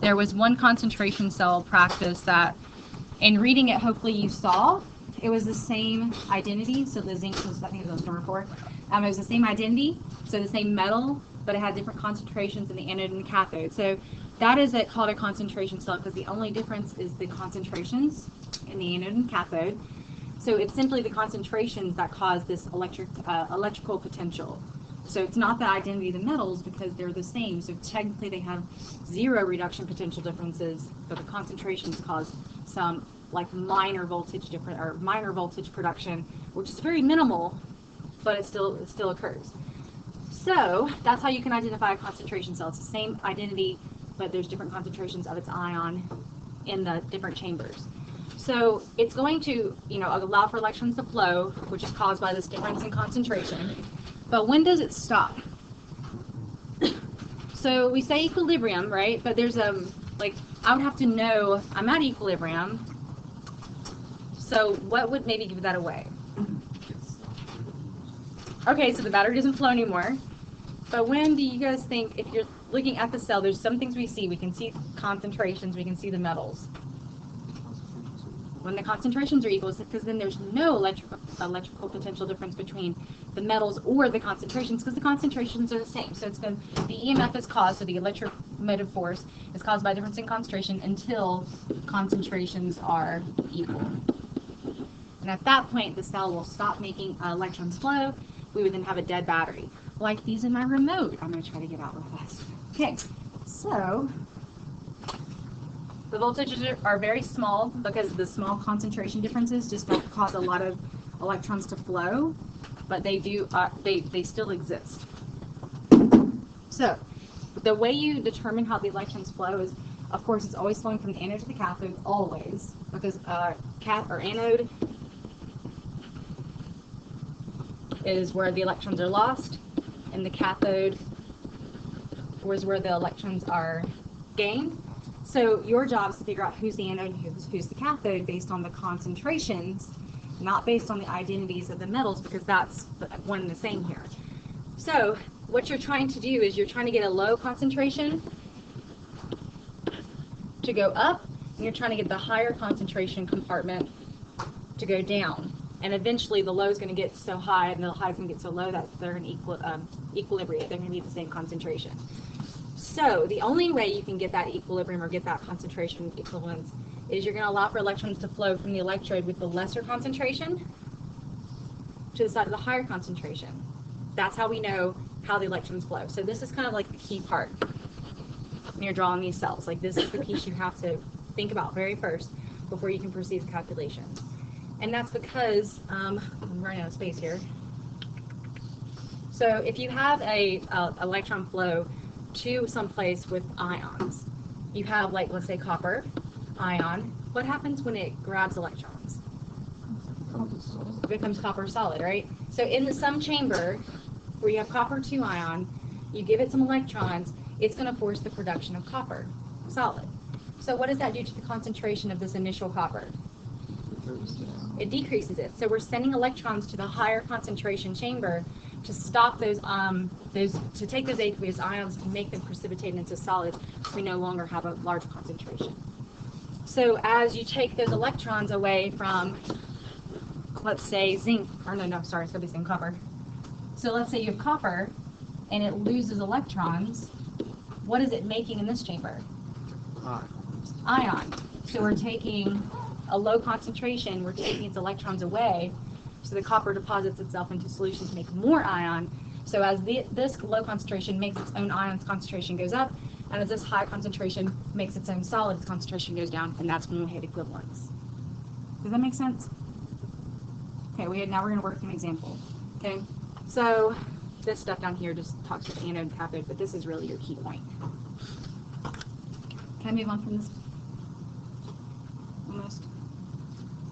there was one concentration cell practice that, in reading it, hopefully you saw, it was the same identity. So the zinc was, I think it was number 4. It was the same identity, so the same metal, but it had different concentrations in the anode and the cathode. So that is called a concentration cell, because the only difference is the concentrations in the anode and cathode. So it's simply the concentrations that cause this electrical potential. So it's not the identity of the metals, because they're the same. So technically they have 0 reduction potential differences, but the concentrations cause some like minor voltage difference or minor voltage production, which is very minimal, but it still occurs. So that's how you can identify a concentration cell. It's the same identity, but there's different concentrations of its ion in the different chambers. So it's going to, allow for electrons to flow, which is caused by this difference in concentration. But when does it stop? So we say equilibrium, right? But there's I would have to know I'm at equilibrium. So what would maybe give that away? Okay, so the battery doesn't flow anymore. But when do you guys think, if you're looking at the cell, there's some things we see. We can see concentrations, we can see the metals. When the concentrations are equal, because then there's no electrical potential difference between the metals or the concentrations, because the concentrations are the same. So the EMF is caused, so the electromotive force is caused by a difference in concentration until concentrations are equal. And at that point, the cell will stop making electrons flow. We would then have a dead battery, like these in my remote. I'm going to try to get out real fast. Okay, so the voltages are very small, because the small concentration differences just don't cause a lot of electrons to flow, but they do. They still exist. So the way you determine how the electrons flow is, of course, it's always flowing from the anode to the cathode, always, because anode is where the electrons are lost, and the cathode is where the electrons are gained. So your job is to figure out who's the anode and who's the cathode based on the concentrations, not based on the identities of the metals, because that's one and the same here. So what you're trying to do is you're trying to get a low concentration to go up, and you're trying to get the higher concentration compartment to go down. And eventually the low is going to get so high and the high is going to get so low that they're in equilibrium. They're going to be the same concentration. So the only way you can get that equilibrium or get that concentration equivalence is you're going to allow for electrons to flow from the electrode with the lesser concentration to the side of the higher concentration. That's how we know how the electrons flow. So this is kind of like the key part when you're drawing these cells. Like, this is the piece you have to think about very first before you can proceed with calculations. And that's because I'm running out of space here. So if you have a electron flow to some place with ions, you have, like, let's say copper ion. What happens when it grabs electrons? It becomes copper solid, right? So in the sum chamber where you have copper 2 ion, you give it some electrons, it's going to force the production of copper solid. So what does that do to the concentration of this initial copper? It decreases it. So we're sending electrons to the higher concentration chamber to stop those to take those aqueous ions and make them precipitate into solids. We no longer have a large concentration. So as you take those electrons away from, let's say, zinc, or no, sorry, it's going to be zinc, copper. So let's say you have copper and it loses electrons. What is it making in this chamber? Ion. So we're taking a low concentration, we're taking its electrons away, so the copper deposits itself into solution to make more ion. So as this low concentration makes its own ion, concentration goes up, and as this high concentration makes its own solid, its concentration goes down, and that's when we hit equivalence. Does that make sense? Okay, now we're going to work through an example. Okay, so this stuff down here just talks about anode and cathode, but this is really your key point. Can I move on from this? Almost.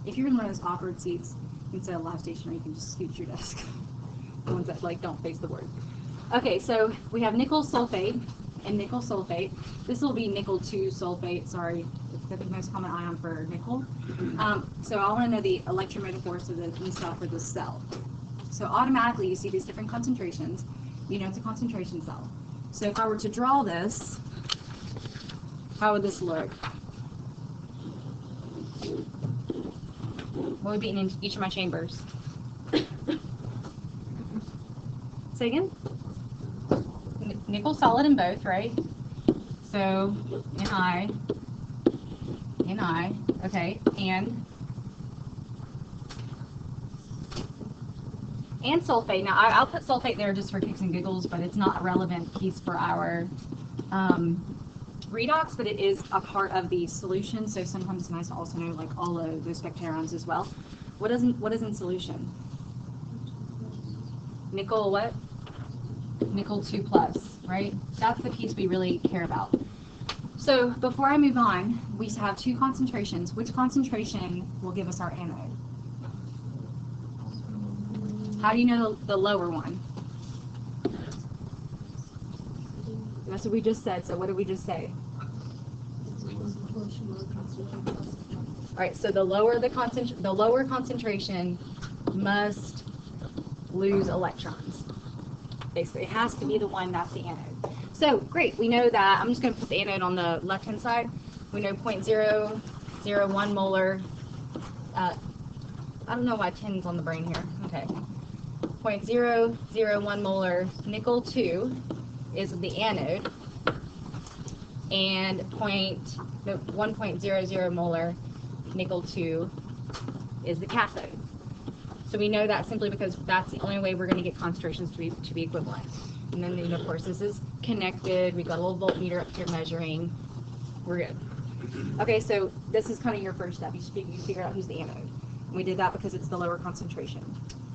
If you're in one of those awkward seats instead of live stationary, you can just scoot your desk. The ones that don't face the board. Okay, so we have nickel sulfate and nickel sulfate. This will be nickel 2 sulfate. Sorry, it's the most common ion for nickel. So I want to know the electromotive force of the E cell for this cell. So automatically you see these different concentrations. You know it's a concentration cell. So if I were to draw this, how would this look? What would be in each of my chambers? Say again? Nickel solid in both, right? So, Ni, okay, and sulfate. Now, I'll put sulfate there just for kicks and giggles, but it's not a relevant piece for our redox, but it is a part of the solution, so sometimes it's nice to also know like all of those spectrons as well. What is in solution? Nickel what? Nickel 2 plus, right? That's the piece we really care about. So before I move on, we have two concentrations. Which concentration will give us our anode? How do you know the lower one? That's what we just said. So what did we just say? All right. So the lower concentration must lose electrons. Basically, it has to be the one that's the anode. So great. We know that. I'm just going to put the anode on the left-hand side. We know 0.001 molar. I don't know why tin's on the brain here. Okay. 0.001 molar nickel 2 is the anode, and 1.00 molar nickel 2 is the cathode. So we know that simply because that's the only way we're going to get concentrations to be equivalent. And then, of course, this is connected. We've got a little voltmeter up here measuring. We're good. Okay, so this is kind of your first step. You figure out who's the anode. And we did that because it's the lower concentration.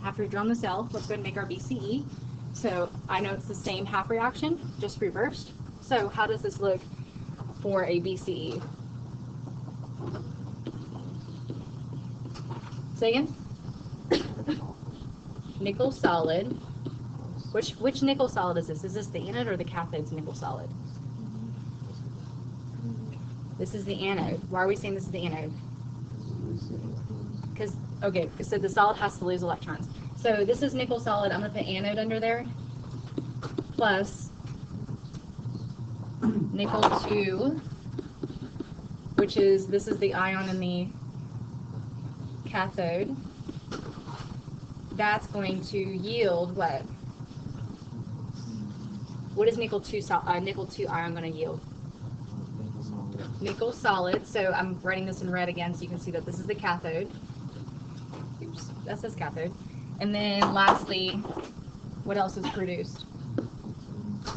After we've drawn the cell, let's go ahead and make our BCE. So I know it's the same half reaction, just reversed. So how does this look for a BCE? Say again? Nickel solid. Which nickel solid is this? Is this the anode or the cathode's nickel solid? This is the anode. Why are we saying this is the anode? Because, okay, so the solid has to lose electrons. So this is nickel solid. I'm going to put anode under there. Plus nickel 2, which is, this is the ion in the cathode. That's going to yield what? What is nickel 2 ion going to yield? Nickel solid. So I'm writing this in red again so you can see that this is the cathode. Oops, that says cathode. And then lastly, what else is produced?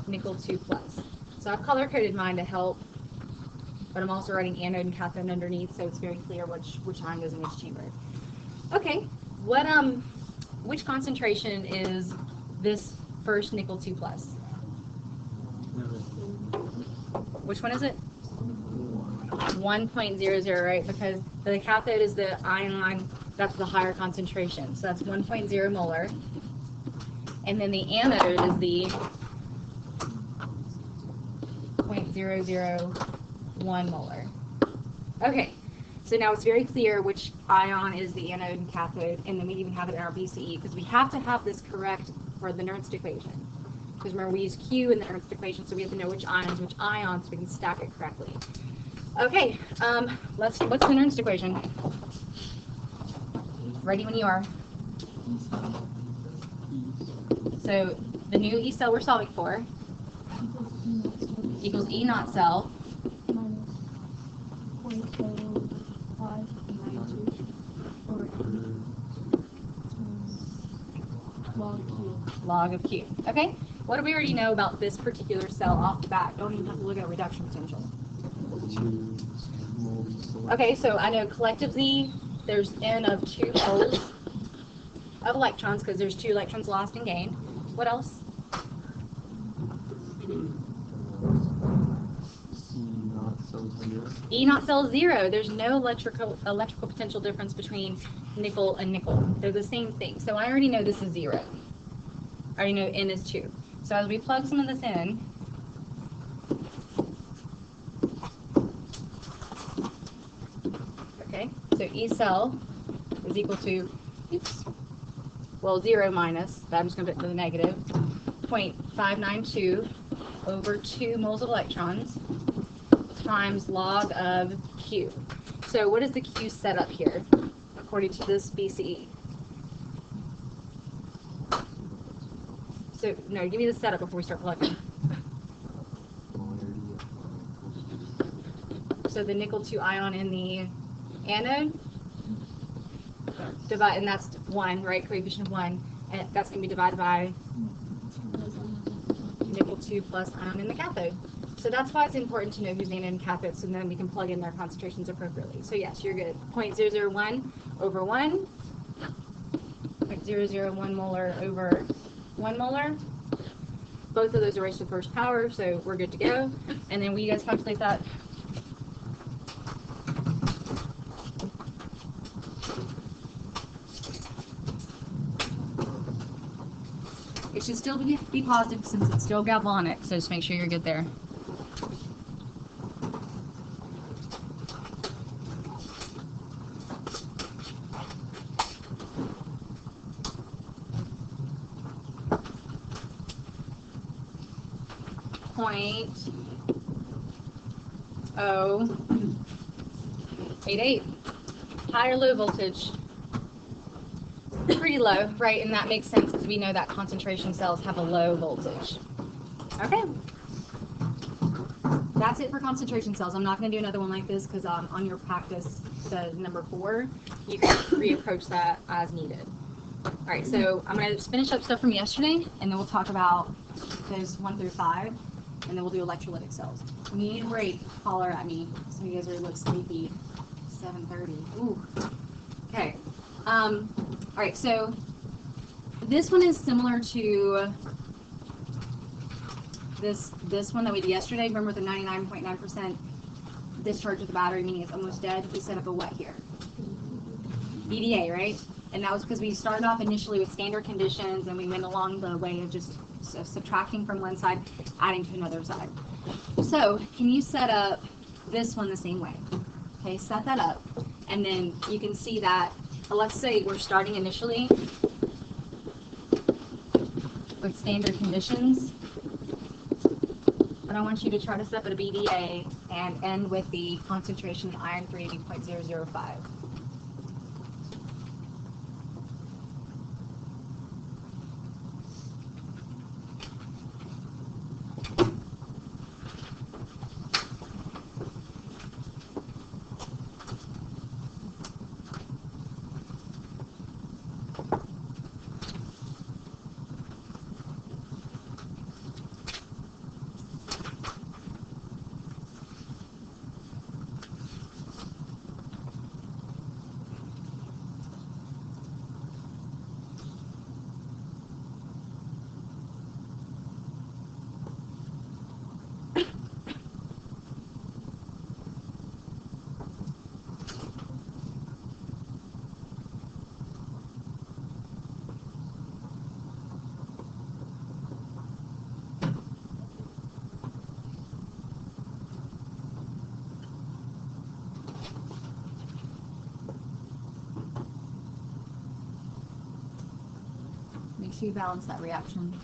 Nickel 2 plus. So I've color-coded mine to help, but I'm also writing anode and cathode underneath, so it's very clear which ion goes in each chamber. Okay, which concentration is this first nickel 2 plus? Which one is it? 1.00, right? Because the cathode is the ion line, that's the higher concentration. So that's 1.0 molar. And then the anode is the 0.001 molar. Okay, so now it's very clear which ion is the anode and cathode, and then we even have it in our BCE, because we have to have this correct for the Nernst equation. Because remember, we use Q in the Nernst equation, so we have to know which ions, so we can stack it correctly. Okay, what's the Nernst equation? Ready when you are. So the new E cell we're solving for equals E naught cell log of Q. Okay, what do we already know about this particular cell off the bat? Don't even have to look at reduction potential. Okay, so I know collectively there's N of 2 moles of electrons because there's 2 electrons lost and gained. What else? E naught cell 0. There's no electrical potential difference between nickel and nickel. They're the same thing. So I already know this is 0. I already know N is 2. So as we plug some of this in, okay, so E cell is equal to, oops, well, 0 minus, but I'm just going to put the negative, 0.592 over 2 moles of electrons times log of Q. So what is the Q setup here, according to this BCE? So, no, give me the setup before we start plugging. So the nickel 2 ion in the anode, and that's 1, right? Coefficient of 1, and that's going to be divided by nickel 2 plus ion in the cathode. So that's why it's important to know who's anode and cathode, so then we can plug in their concentrations appropriately. So yes, you're good. 0.001 over 1, 0.001 molar over 1 molar. Both of those are raised to the first power, so we're good to go. And then will you guys calculate that? It should still be positive since it's still galvanic, so just make sure you're good there. .088. High or low voltage? Pretty low, right? And that makes sense because we know that concentration cells have a low voltage. Okay. That's it for concentration cells. I'm not going to do another one like this because on your practice, the number 4, you can reapproach that as needed. All right, so I'm going to finish up stuff from yesterday, and then we'll talk about those 1 through 5, and then we'll do electrolytic cells. When you need a break, holler at me. Some of you guys already look sleepy. 7:30. Ooh. Okay. All right, so this one is similar to this one that we did yesterday. Remember the 99.9% discharge of the battery, meaning it's almost dead. We set up a what here? BDA, right? And that was because we started off initially with standard conditions, and we went along the way of just subtracting from one side, adding to another side. So can you set up this one the same way? Okay, set that up, and then you can see that, let's say we're starting initially with standard conditions, but I want you to try to set up a BDA and end with the concentration of iron 380.005. Make sure you balance that reaction.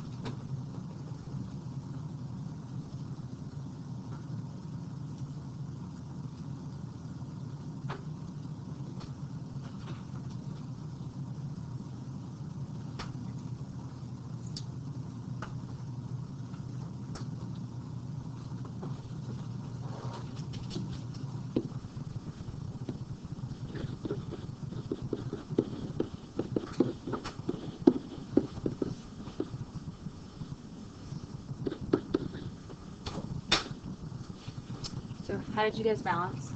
So how did you guys balance?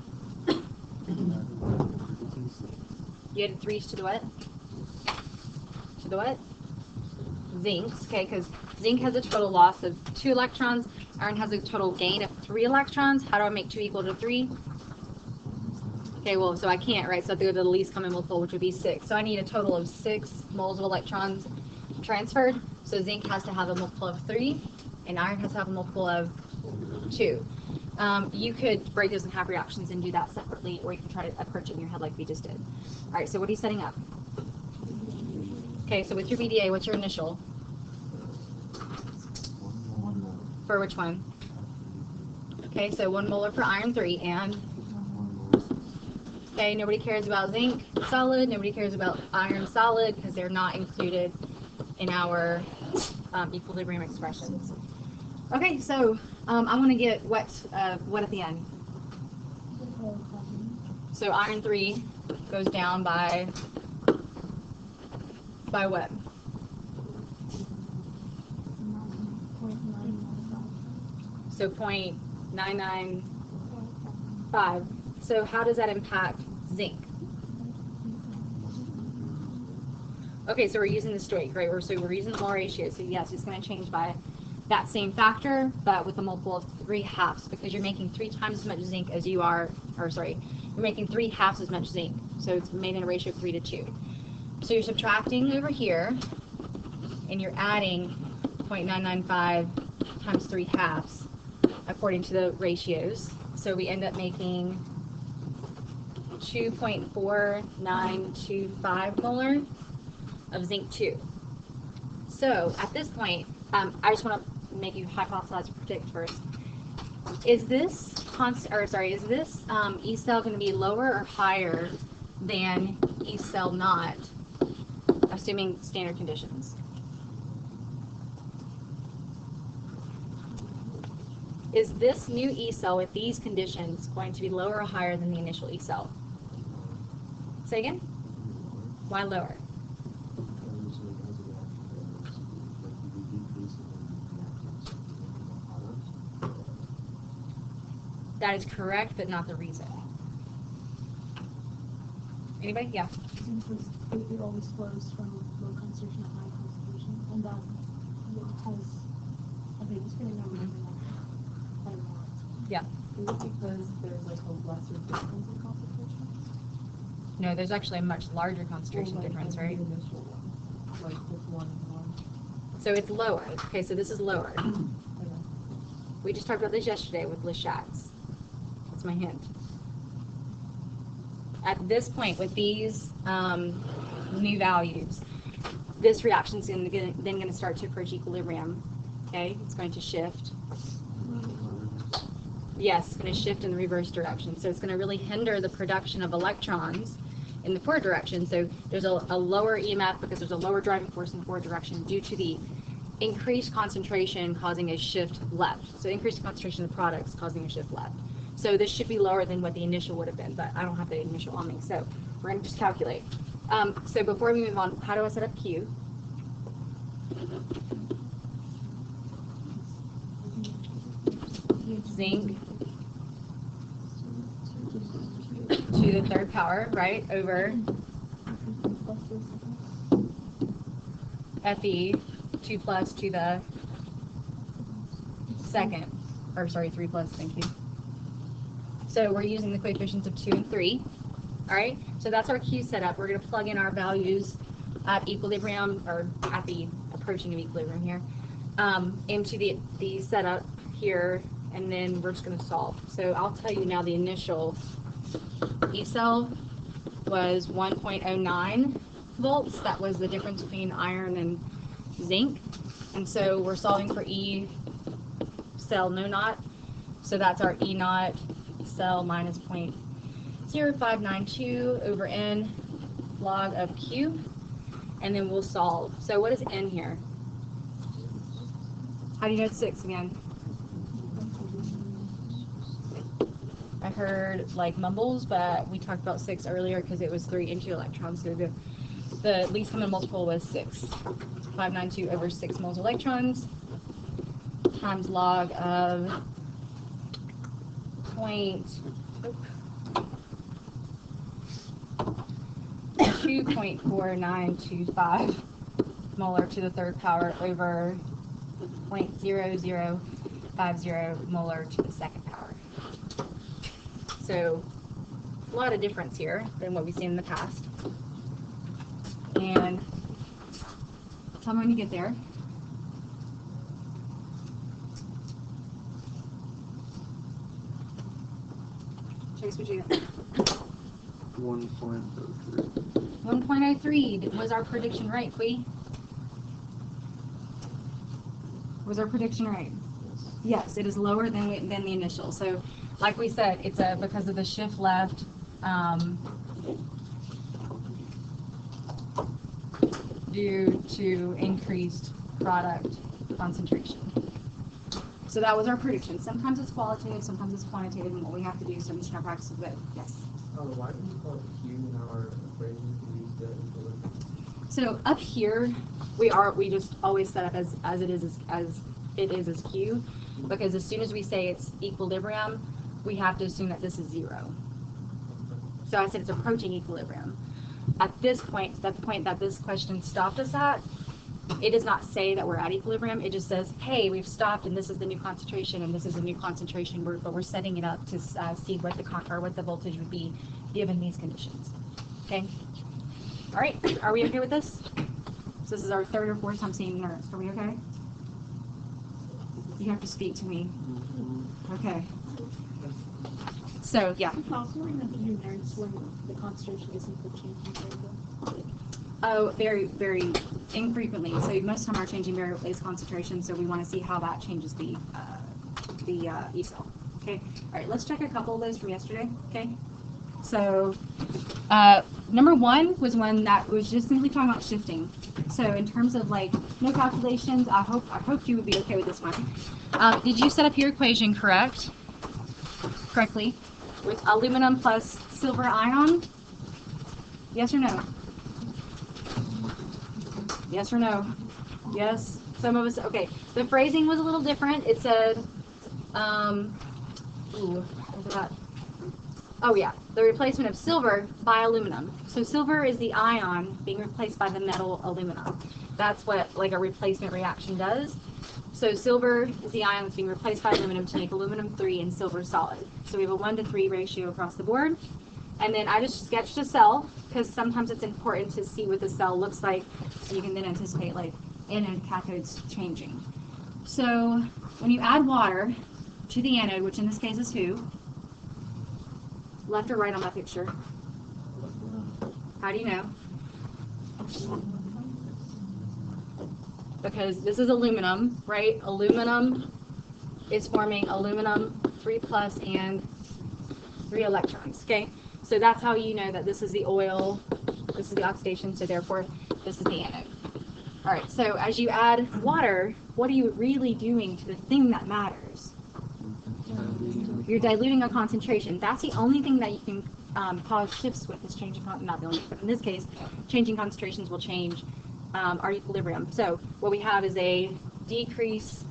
You had 3s to the what? To the what? Zincs, okay, because zinc has a total loss of 2 electrons. Iron has a total gain of 3 electrons. How do I make 2 equal to 3? Okay, well, so I can't, right? So I have to go to the least common multiple, which would be 6. So I need a total of 6 moles of electrons transferred. So zinc has to have a multiple of 3, and iron has to have a multiple of 2. You could break those in half reactions and do that separately, or you can try to approach it in your head like we just did. All right, so what are you setting up? Okay, so with your BDA, what's your initial? For which one? Okay, so 1 molar for iron 3, and okay, nobody cares about zinc solid, nobody cares about iron solid because they're not included in our equilibrium expressions. Okay, so I want to get what at the end. So iron 3 goes down by what? So 0.995. So how does that impact zinc? Okay, so we're using the stoic, right? So we're using the mole ratio. So yes, it's going to change by that same factor, but with a multiple of 3/2, because you're making 3 times as much zinc as you are, or sorry, you're making 3/2 as much zinc. So it's made in a ratio of 3 to 2. So you're subtracting over here, and you're adding 0.995 times 3/2 according to the ratios. So we end up making 2.4925 molar of zinc 2. So at this point, I just want to make you hypothesize or predict first. Is this E cell going to be lower or higher than E cell not, assuming standard conditions? Is this new E cell with these conditions going to be lower or higher than the initial E cell? Say again? Why lower? That is correct, but not the reason. Anybody? Yeah. Because it always flows from low concentration to high concentration, and that has a big number. Yeah. Is it because there's like a lesser difference in concentration? No, there's actually a much larger concentration difference, right? The initial one, like with 1 and 1. So it's lower. Okay, so this is lower. Okay. We just talked about this yesterday with Le Chat's. That's my hint. At this point, with these new values, this reaction is then going to start to approach equilibrium. Okay, it's going to shift. Yes, it's going to shift in the reverse direction. So it's going to really hinder the production of electrons in the forward direction. So there's a lower EMF because there's a lower driving force in the forward direction due to the increased concentration causing a shift left. So increased concentration of the products causing a shift left. So this should be lower than what the initial would have been, but I don't have the initial on me. So we're going to just calculate. So before we move on, how do I set up Q? Zinc to the third power, right, over Fe 2 plus to the second, or sorry, 3 plus, thank you. So we're using the coefficients of 2 and 3, all right? So that's our Q setup. We're going to plug in our values at equilibrium, or at the approaching of equilibrium here, into the setup here, and then we're just going to solve. So I'll tell you now the initial E cell was 1.09 volts. That was the difference between iron and zinc. And so we're solving for E cell no naught. So that's our E naught cell minus 0.0592 over N log of Q. And then we'll solve. So what is N here? How do you know it's 6 again? I heard like mumbles, but we talked about 6 earlier because it was 3 into electrons. So the least common multiple was 6. 592 over 6 moles electrons times log of 2.4925 molar to the third power over 0.0050 molar to the second power. So a lot of difference here than what we've seen in the past. And tell me when you get there. Chase, what you get? 1.03. 1.03 was our prediction right, Quee? Was our prediction right? Yes. Yes, it is lower than the initial. So, like we said, it's because of the shift left. Due to increased product concentration. So that was our prediction. Sometimes it's qualitative, sometimes it's quantitative, and what we have to do is some kind of practice with it. Yes? Why do we call it Q in our equation to use the equilibrium? So up here, we just always set up as it is as Q, because as soon as we say it's equilibrium, we have to assume that this is 0. So I said it's approaching equilibrium. At this point, at the point that this question stopped us at, it does not say that we're at equilibrium. It just says, hey, we've stopped, and this is the new concentration, and this is the new concentration. But we're setting it up to see what the voltage would be given these conditions. Okay. All right. Are we okay with this? So this is our 3rd or 4th time seeing nurse. Are we okay? You have to speak to me. Okay. So yeah. Also, remember you nurse when the concentration isn't the changing variable. Oh, very, very infrequently. So most of the time our changing variable is concentration, so we want to see how that changes the E cell. Okay. All right, let's check a couple of those from yesterday. Okay. So number 1 was one that was just simply talking about shifting. So in terms of like no calculations, I hope you would be okay with this one. Did you set up your equation correctly with aluminum plus silver ion? Yes or no? Yes or no? Yes. Some of us. Okay. The phrasing was a little different. It said, oh yeah, the replacement of silver by aluminum. So silver is the ion being replaced by the metal aluminum. That's what like a replacement reaction does. So silver is the ion that's being replaced by aluminum to make aluminum 3 and silver solid. So we have a 1-to-3 ratio across the board. And then I just sketched a cell because sometimes it's important to see what the cell looks like so you can then anticipate like anode cathodes changing. So when you add water to the anode, which in this case is who? Left or right on that picture? How do you know? Because this is aluminum, right? Aluminum is forming aluminum 3+ and 3 electrons, okay? So that's how you know that this is the oil, this is the oxidation, so therefore this is the anode. All right, so as you add water, what are you really doing to the thing that matters? You're diluting a concentration. That's the only thing that you can cause shifts with is changing, not the only, but in this case, changing concentrations will change our equilibrium. So what we have is a decrease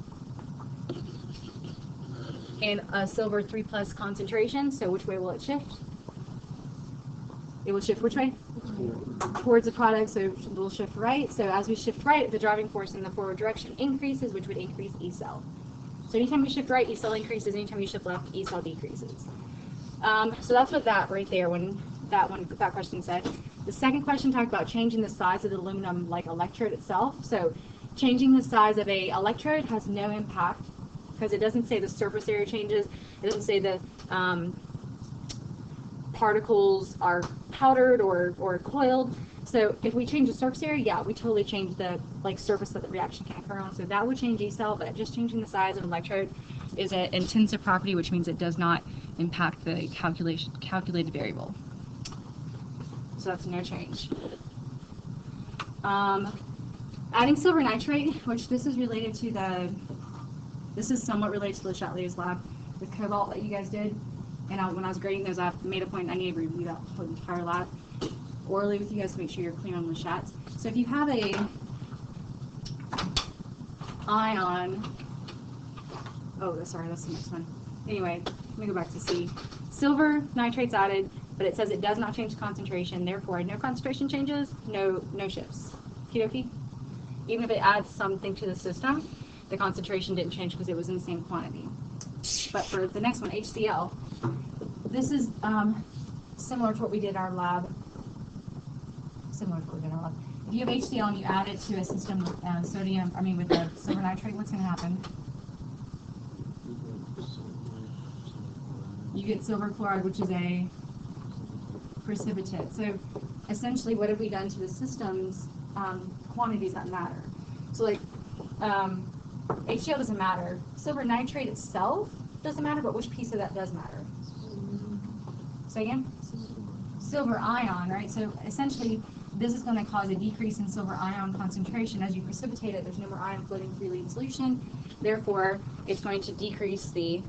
in a silver 3+ concentration. So which way will it shift? It will shift which way? Towards the product, so it will shift right. So as we shift right, the driving force in the forward direction increases, which would increase E cell. So anytime you shift right, E cell increases. Anytime you shift left, E cell decreases. So that's what that right there, that question said. The second question talked about changing the size of the aluminum like electrode itself. So changing the size of a electrode has no impact because it doesn't say the surface area changes. It doesn't say the particles are powdered or coiled. So if we change the surface area, yeah, we totally change the surface that the reaction can occur on. So that would change E cell, but just changing the size of an electrode is an intensive property, which means it does not impact the calculated variable. So that's no change. Adding silver nitrate, which this is related to this is somewhat related to the Chatelier's lab with cobalt that you guys did. And when I was grading those, I made a point I need to review that whole entire lab orally with you guys to make sure you're clear on the chats. So if you have a ion, sorry, that's the next one. Anyway, let me go back to C. Silver nitrate's added, but it says it does not change concentration. Therefore, no concentration changes, no shifts. Okie even if it adds something to the system, the concentration didn't change because it was in the same quantity. But for the next one, HCl, this is similar to what we did in our lab. If you have HCl and you add it to a system with with the silver nitrate, what's going to happen? You get silver chloride, which is a precipitate. So essentially, what have we done to the system's quantities that matter? So HCl doesn't matter. Silver nitrate itself doesn't matter, but which piece of that does matter? Say again? Silver ion, right? So essentially, this is going to cause a decrease in silver ion concentration. As you precipitate it, there's no more ion floating freely in solution. Therefore, it's going to decrease the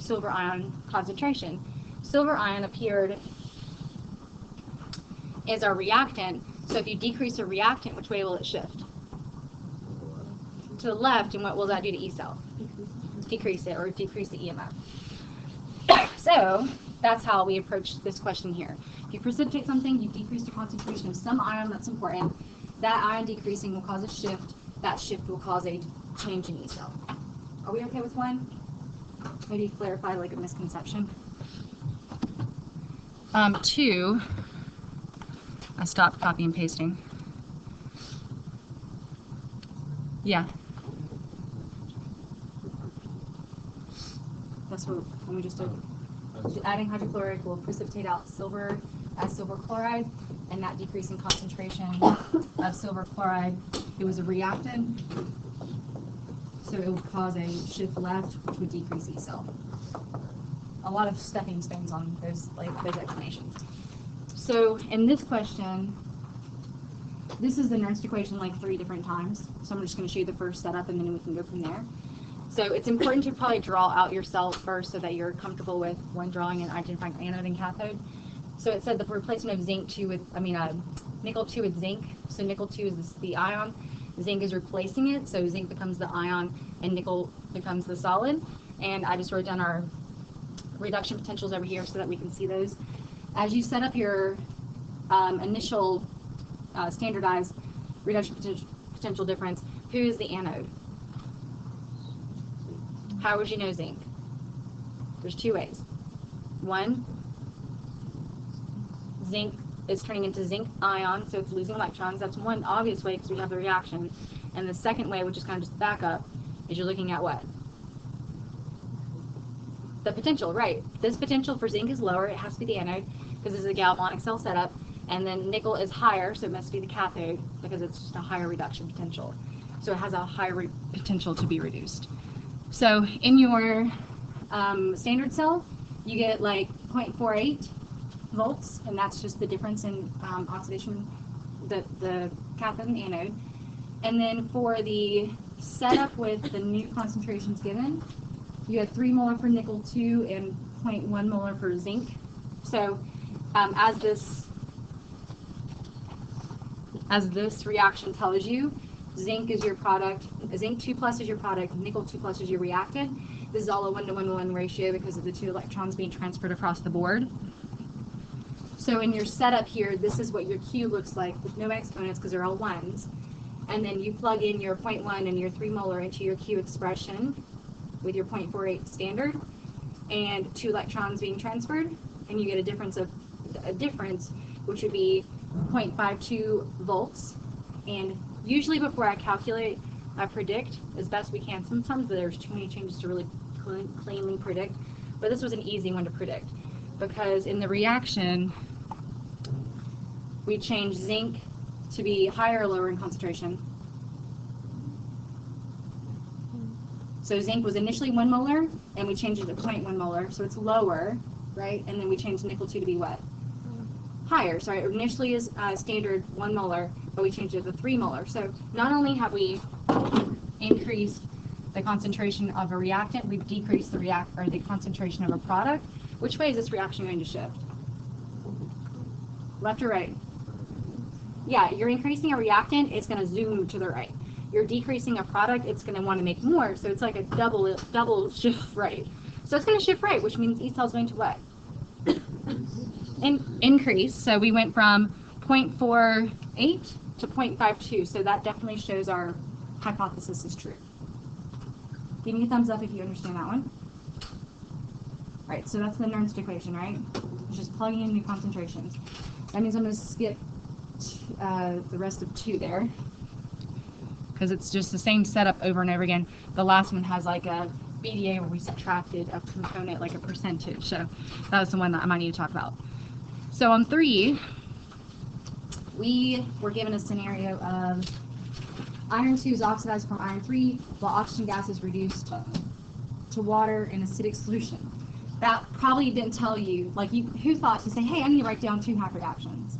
silver ion concentration. Silver ion appeared as our reactant. So if you decrease a reactant, which way will it shift? To the left, and what will that do to E cell? Decrease it, or decrease the EMF. So that's how we approach this question here. If you precipitate something, you decrease the concentration of some ion that's important. That ion decreasing will cause a shift. That shift will cause a change in E cell. Are we okay with one? Maybe clarify like a misconception. 2, I stopped copy and pasting. Yeah. That's what we just did. Adding hydrochloric will precipitate out silver as silver chloride, and that decreasing concentration of silver chloride, it was a reactant, so it would cause a shift left, which would decrease E cell. A lot of stepping stones on those explanations. So in this question, this is the Nernst equation like 3 different times. So I'm just going to show you the first setup, and then we can go from there. So it's important to probably draw out your cell first so that you're comfortable with when drawing and identifying anode and cathode. So it said the replacement of nickel 2 with zinc. So nickel 2 is the ion, zinc is replacing it. So zinc becomes the ion and nickel becomes the solid. And I just wrote down our reduction potentials over here so that we can see those. As you set up your initial standardized reduction potential difference, who is the anode? How would you know zinc? There's 2 ways. One, zinc is turning into zinc ion, so it's losing electrons. That's one obvious way because we have the reaction. And the second way, which is kind of just back up, is you're looking at what? The potential, right. This potential for zinc is lower. It has to be the anode because this is a galvanic cell setup. And then nickel is higher, so it must be the cathode because it's just a higher reduction potential. So it has a higher potential to be reduced. So in your standard cell, you get like 0.48 volts, and that's just the difference in oxidation, the cathode and anode. And then for the setup with the new concentrations given, you had 3 molar for nickel 2 and 0.1 molar for zinc. So as this reaction tells you, zinc is your product, zinc 2 plus is your product, nickel 2 plus is your reactant. This is all a 1-to-1-to-1 ratio because of the 2 electrons being transferred across the board. So in your setup here, this is what your Q looks like with no exponents because they're all 1s. And then you plug in your 0.1 and your 3 molar into your Q expression with your 0.48 standard and 2 electrons being transferred, and you get a difference which would be 0.52 volts. And usually before I calculate, I predict as best we can. Sometimes there's too many changes to really cleanly predict, but this was an easy one to predict because in the reaction, we changed zinc to be higher or lower in concentration. So zinc was initially 1 molar, and we changed it to 0.1 molar, so it's lower, right? And then we changed nickel 2 to be what? Higher. So it initially is standard 1 molar, but we changed it to 3 molar. So not only have we increased the concentration of a reactant, we've decreased the concentration of a product. Which way is this reaction going to shift? Left or right? Yeah, you're increasing a reactant, it's going to zoom to the right. You're decreasing a product, it's going to want to make more, so it's like a double shift right. So it's going to shift right, which means E cell is going to what? Increase. So we went from 0.48 to 0.52, so that definitely shows our hypothesis is true. Give me a thumbs up if you understand that one. Right, so that's the Nernst equation, right? It's just plugging in new concentrations. That means I'm going to skip the rest of 2 there, because it's just the same setup over and over again. The last one has like a BDA where we subtracted a component, like a percentage. So that was the one that I might need to talk about. So on 3, we were given a scenario of Iron 2 is oxidized from iron 3, while oxygen gas is reduced to water in acidic solution. That probably didn't tell you, like, who thought to say, hey, I need to write down 2 half reactions?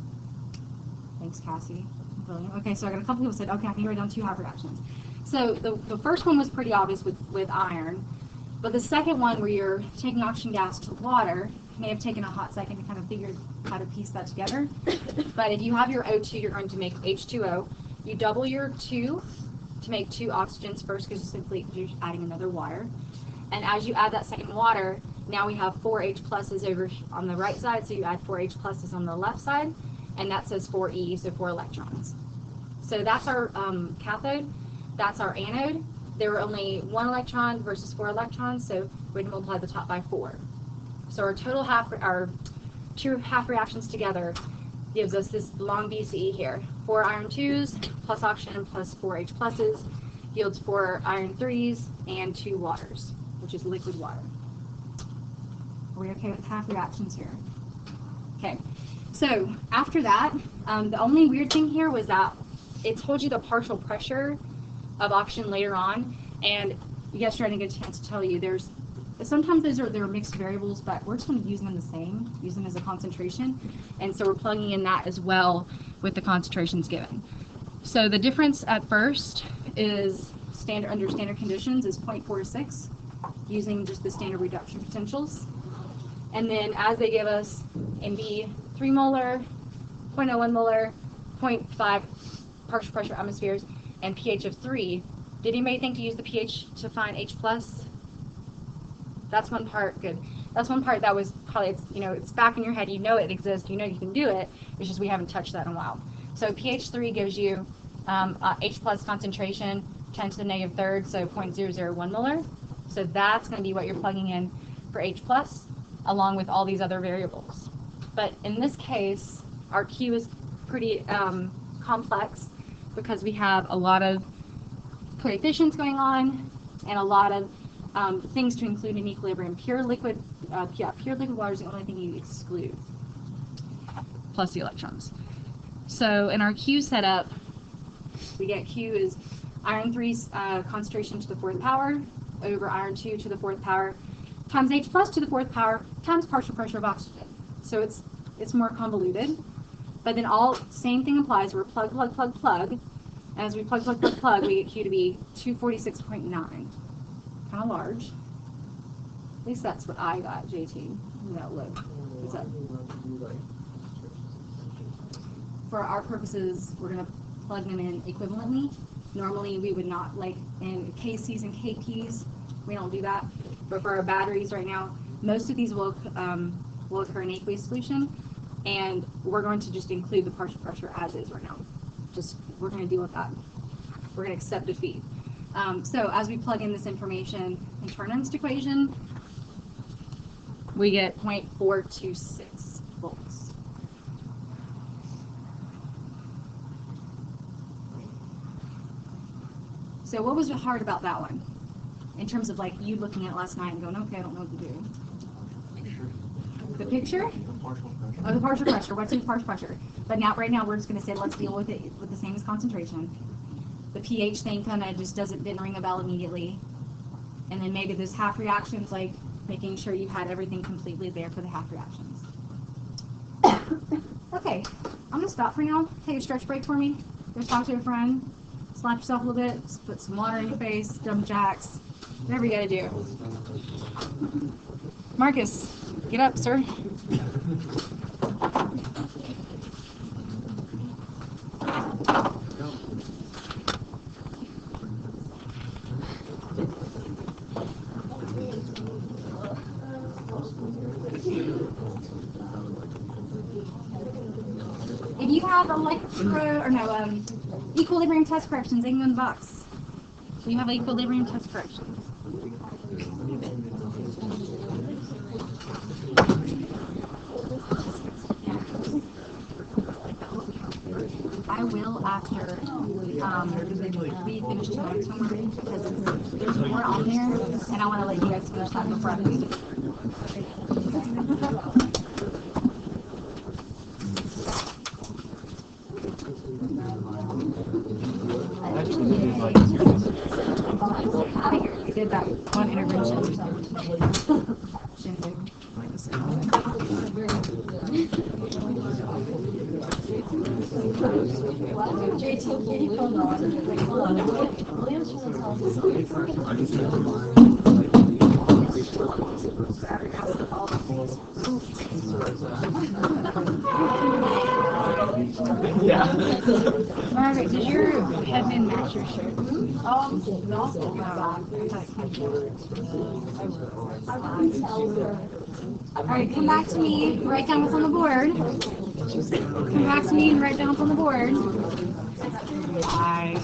Thanks, Cassie. Brilliant. Okay, so I got a couple people said, okay, I can write down 2 half reactions. So the first one was pretty obvious with iron, but the second one, where you're taking oxygen gas to water, may have taken a hot second to kind of figure how to piece that together. But if you have your O2, you're going to make H2O. You double your 2 to make 2 oxygens first, because you're adding another water. And as you add that second water, now we have 4 H pluses over on the right side, so you add 4 H pluses on the left side, and that says 4 E, so 4 electrons. So that's our cathode, that's our anode. There were only 1 electron versus 4 electrons, so we'd multiply the top by 4. So our total our 2 half reactions together gives us this long BCE here. 4 iron 2s plus oxygen plus 4 H pluses yields 4 iron 3s and 2 waters, which is liquid water. Are we okay with half reactions here? Okay, so after that, the only weird thing here was that it told you the partial pressure of oxygen later on, and yesterday I didn't get a chance to tell you, sometimes they're mixed variables, but we're just going to use them the same, use them as a concentration, and so we're plugging in that as well with the concentrations given. So the difference at first is under standard conditions is 0.46, using just the standard reduction potentials. And then as they give us MB 3 molar, 0.01 molar, 0.5 partial pressure atmospheres, and pH of 3, did anybody think to use the pH to find H+? That's one part, good. That's one part that was probably, it's back in your head, you know it exists, you know you can do it, it's just we haven't touched that in a while. So pH 3 gives you H+ concentration, 10 to the negative third, so 0.001 molar. So that's going to be what you're plugging in for H+, along with all these other variables. But in this case, our Q is pretty complex, because we have a lot of coefficients going on and a lot of things to include in equilibrium. Pure liquid water is the only thing you exclude, plus the electrons. So in our Q setup, we get Q is iron 3's concentration to the 4th power over iron 2 to the 4th power times H+ to the 4th power times partial pressure of oxygen. So it's more convoluted. But then same thing applies. We're plug. As we plug, we get Q to be 246.9. Kind of large. At least that's what I got, JT. No, look. What's up? For our purposes, we're going to plug them in equivalently. Normally, we would not, like in KCs and KPs, we don't do that. But for our batteries right now, most of these will occur in aqueous solution. And we're going to just include the partial pressure as is right now. We're going to deal with that. We're going to accept defeat. So as we plug in this information and turn in this equation, we get 0.426 volts. So what was hard about that one? In terms of like you looking at it last night and going, okay, I don't know what to do. The picture? Oh, the partial pressure. What's the partial pressure? But right now we're just going to say let's deal with it with the same as concentration. The pH thing kind of just didn't ring a bell immediately. And then maybe there's half reactions, like making sure you had everything completely there for the half reactions. Okay, I'm going to stop for now. Take a stretch break for me. Go talk to a friend. Slap yourself a little bit. Put some water in your face. Jump jacks. Whatever you got to do. Marcus, get up, sir. If you have equilibrium test corrections, they can go in the box. So you have equilibrium test corrections. I will after we finish tonight's homework, because there's more on there, and I want to let you guys finish that before I leave. I one intervention. Margaret, does your headband match your shirt? Alright, come back to me, write down what's on the board. Come back to me and write down what's on the board. Bye.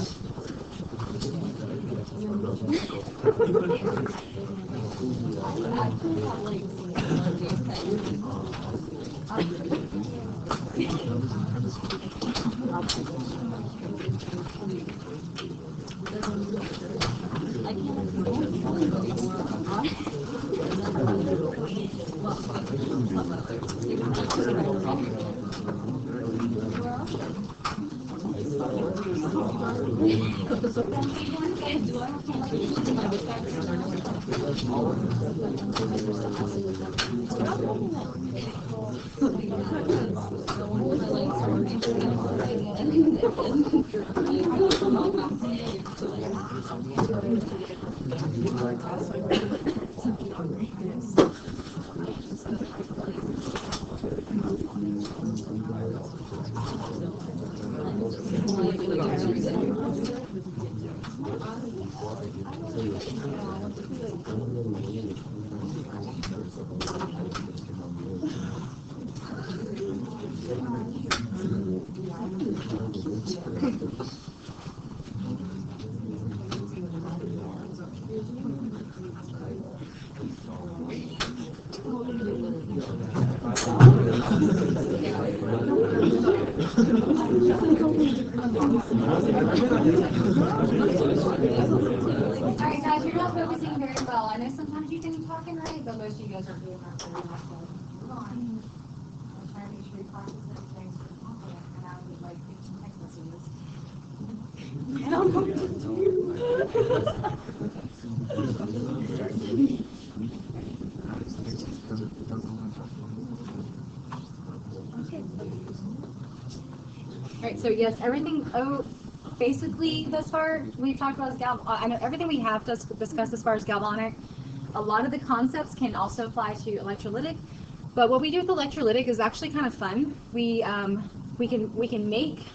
Alright guys, you're not focusing very well. I know sometimes you think you're talking right, but most of you guys are doing that very well. So, move on. I'm trying to make sure you practice everything so you're confident, and I would like 15 text messages. I don't know what to do. Alright, so yes, everything, basically thus far we've talked about is I know everything we have discussed as far as galvanic. A lot of the concepts can also apply to electrolytic, but what we do with electrolytic is actually kind of fun. We can make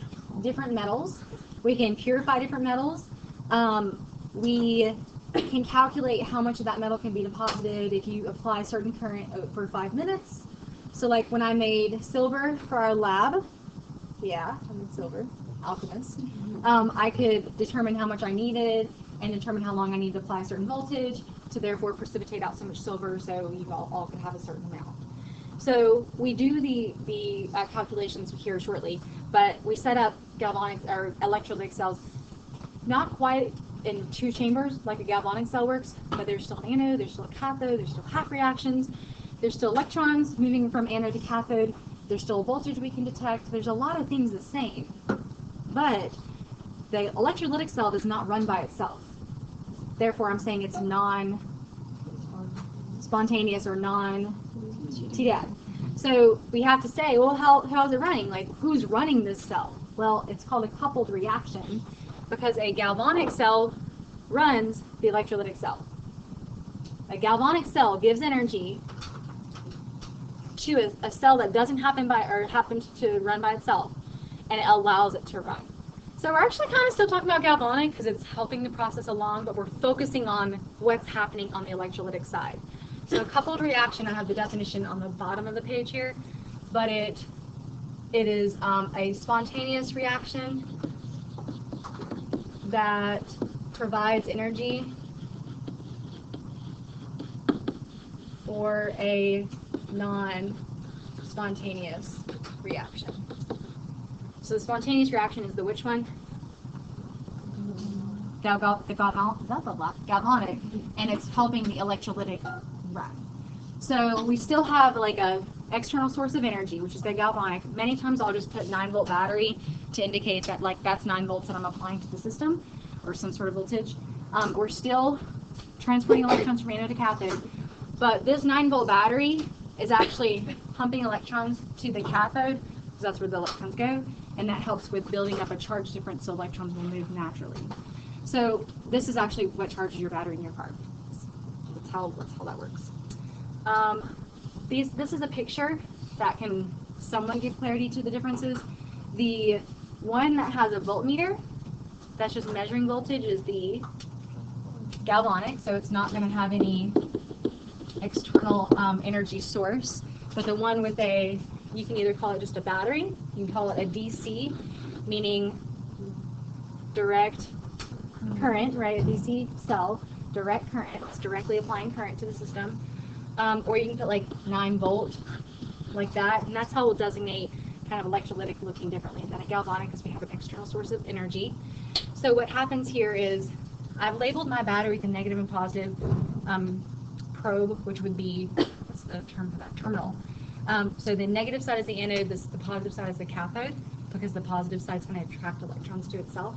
different metals, we can purify different metals, we can calculate how much of that metal can be deposited if you apply certain current for 5 minutes. So like when I made silver for our lab, yeah, I made silver, alchemist, I could determine how much I needed and determine how long I need to apply a certain voltage to therefore precipitate out so much silver so you all could have a certain amount. So we do the calculations here shortly, but we set up galvanic or electrolytic cells not quite in 2 chambers like a galvanic cell works, but there's still anode, there's still a cathode, there's still half reactions, there's still electrons moving from anode to cathode, there's still voltage we can detect, there's a lot of things the same. But the electrolytic cell does not run by itself. Therefore, I'm saying it's non-spontaneous or non-TDAD. So we have to say, well, how is it running? Like, who's running this cell? Well, it's called a coupled reaction because a galvanic cell runs the electrolytic cell. A galvanic cell gives energy to a cell that doesn't happen to run by itself, and it allows it to run. So we're actually kind of still talking about galvanic because it's helping the process along, but we're focusing on what's happening on the electrolytic side. So a coupled reaction, I have the definition on the bottom of the page here, but it is a spontaneous reaction that provides energy for a non-spontaneous reaction. So the spontaneous reaction is the which one? Galvanic, and it's helping the electrolytic run. So we still have like a external source of energy, which is the galvanic. Many times I'll just put 9-volt battery to indicate that like that's 9 volts that I'm applying to the system, or some sort of voltage. We're still transporting electrons from anode to cathode. But this 9-volt battery is actually pumping electrons to the cathode, because that's where the electrons go, and that helps with building up a charge difference so electrons will move naturally. So this is actually what charges your battery in your car. That's how that works. This is a picture that can somewhat give clarity to the differences. The one that has a voltmeter, that's just measuring voltage, is the galvanic, so it's not going to have any external energy source. But the one with a, you can either call it just a battery, you can call it a DC, meaning direct current, right? A DC cell, direct current, it's directly applying current to the system. Or you can put like 9-volt, like that, and that's how we'll designate kind of electrolytic looking differently than a galvanic, because we have an external source of energy. So what happens here is I've labeled my battery with a negative and positive probe, which would be, what's the term for that? Terminal. So the negative side is the anode, the positive side is the cathode, because the positive side is going to attract electrons to itself.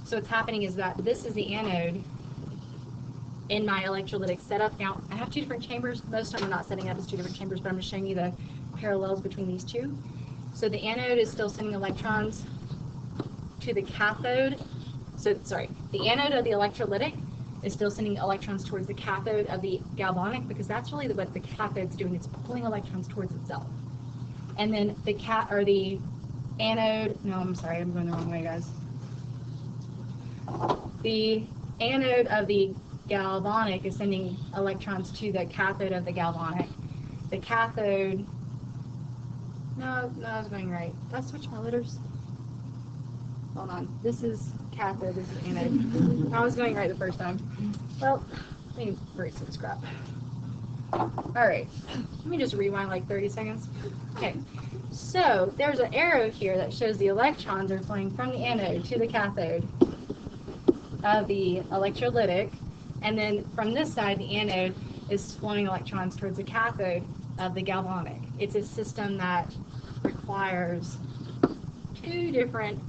So what's happening is that this is the anode in my electrolytic setup. Now, I have 2 different chambers. Most of the time I'm not setting it up as 2 different chambers, but I'm just showing you the parallels between these two. So the anode is still sending electrons to the cathode. So, sorry, the anode of the electrolytic is still sending electrons towards the cathode of the galvanic, because that's really what the cathode's doing. It's pulling electrons towards itself. And then the anode, no, I'm sorry, I'm going the wrong way, guys. The anode of the galvanic is sending electrons to the cathode of the galvanic. The cathode, no, I was going right. Did I switch my letters? Hold on. This is cathode, this is anode. I was going right the first time. Well, let me erase some scrap. Alright, let me just rewind like 30 seconds. Okay, so there's an arrow here that shows the electrons are flowing from the anode to the cathode of the electrolytic, and then from this side, the anode is flowing electrons towards the cathode of the galvanic. It's a system that requires 2 different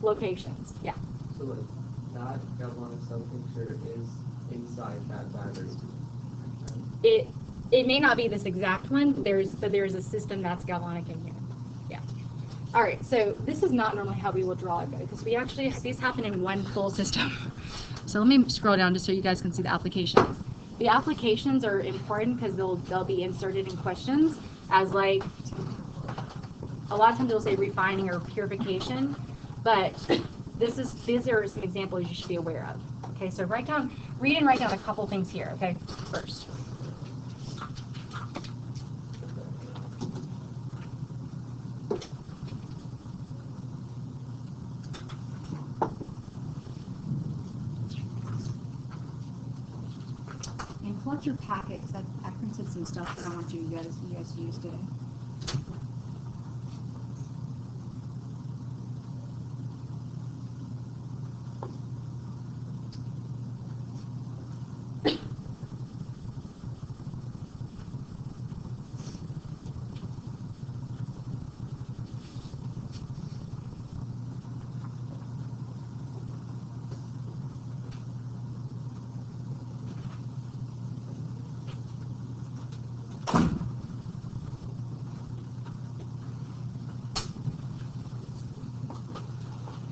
locations. Yeah. So like that galvanic cell picture is inside that battery. It may not be this exact one. There's a system that's galvanic in here. Yeah. All right. So this is not normally how we will draw it, though, because we actually these happen in one full system. So let me scroll down just so you guys can see the applications. The applications are important because they'll be inserted in questions as, like, a lot of times they'll say refining or purification, but these are some examples you should be aware of. Okay, so read and write down a couple things here. Okay, first. And pull out your packet, because I printed some stuff that I want you guys to use today.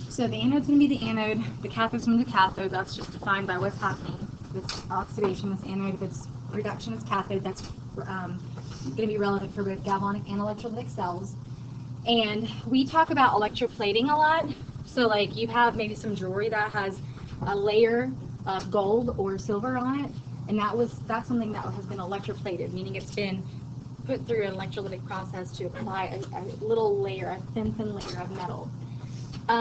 So the anode's going to be the anode, the cathode's going to be the cathode. That's just defined by what's happening. If it's oxidation, it's anode. If it's reduction, it's cathode. That's going to be relevant for both galvanic and electrolytic cells. And we talk about electroplating a lot. So like you have maybe some jewelry that has a layer of gold or silver on it, and that's something that has been electroplated, meaning it's been put through an electrolytic process to apply a little layer, a thin layer of metal.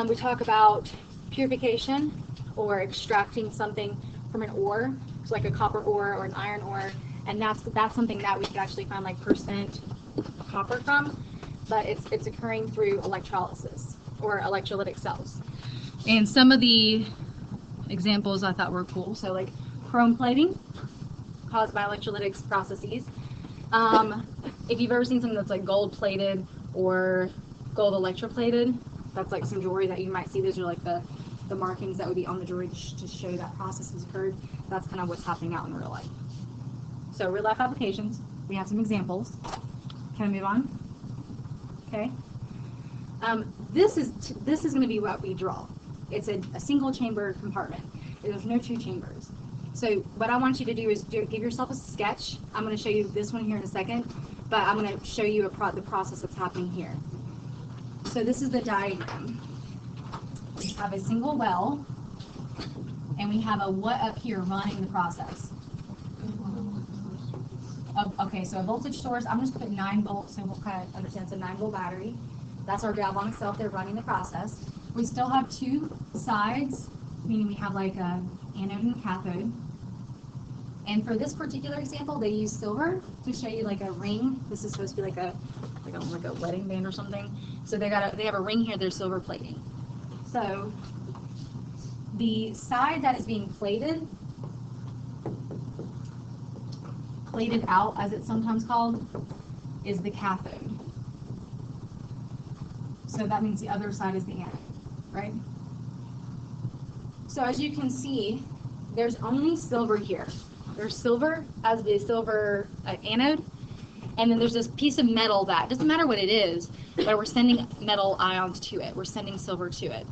We talk about purification or extracting something from an ore, so like a copper ore or an iron ore, and that's something that we could actually find like percent copper from, but it's occurring through electrolysis or electrolytic cells. And some of the examples I thought were cool, so like chrome plating caused by electrolytic processes. If you've ever seen something that's like gold plated or gold electroplated, that's like some jewelry that you might see. Those are like the the markings that would be on the jewelry to show that process has occurred. That's kind of what's happening out in real life. So real life applications, we have some examples. Can I move on? Okay. This is going to be what we draw. It's a single chamber compartment. There's no two chambers. So what I want you to do is give yourself a sketch. I'm going to show you this one here in a second, but I'm going to show you the process that's happening here. So this is the diagram. We have a single well, and we have a what up here running the process. Okay, so a voltage source, I'm just going to put 9 volts, so we'll kind of understand it's a 9-volt battery. That's our galvanic cell, they're running the process. We still have 2 sides, meaning we have like a anode and cathode. And for this particular example, they use silver to show you like a ring. This is supposed to be like a wedding band or something. So they have a ring here, there's silver plating. So the side that is being plated out, as it's sometimes called, is the cathode. So that means the other side is the anode, right? So as you can see, there's only silver here. There's silver as the silver anode, and then there's this piece of metal that doesn't matter what it is, but we're sending metal ions to it. We're sending silver to it.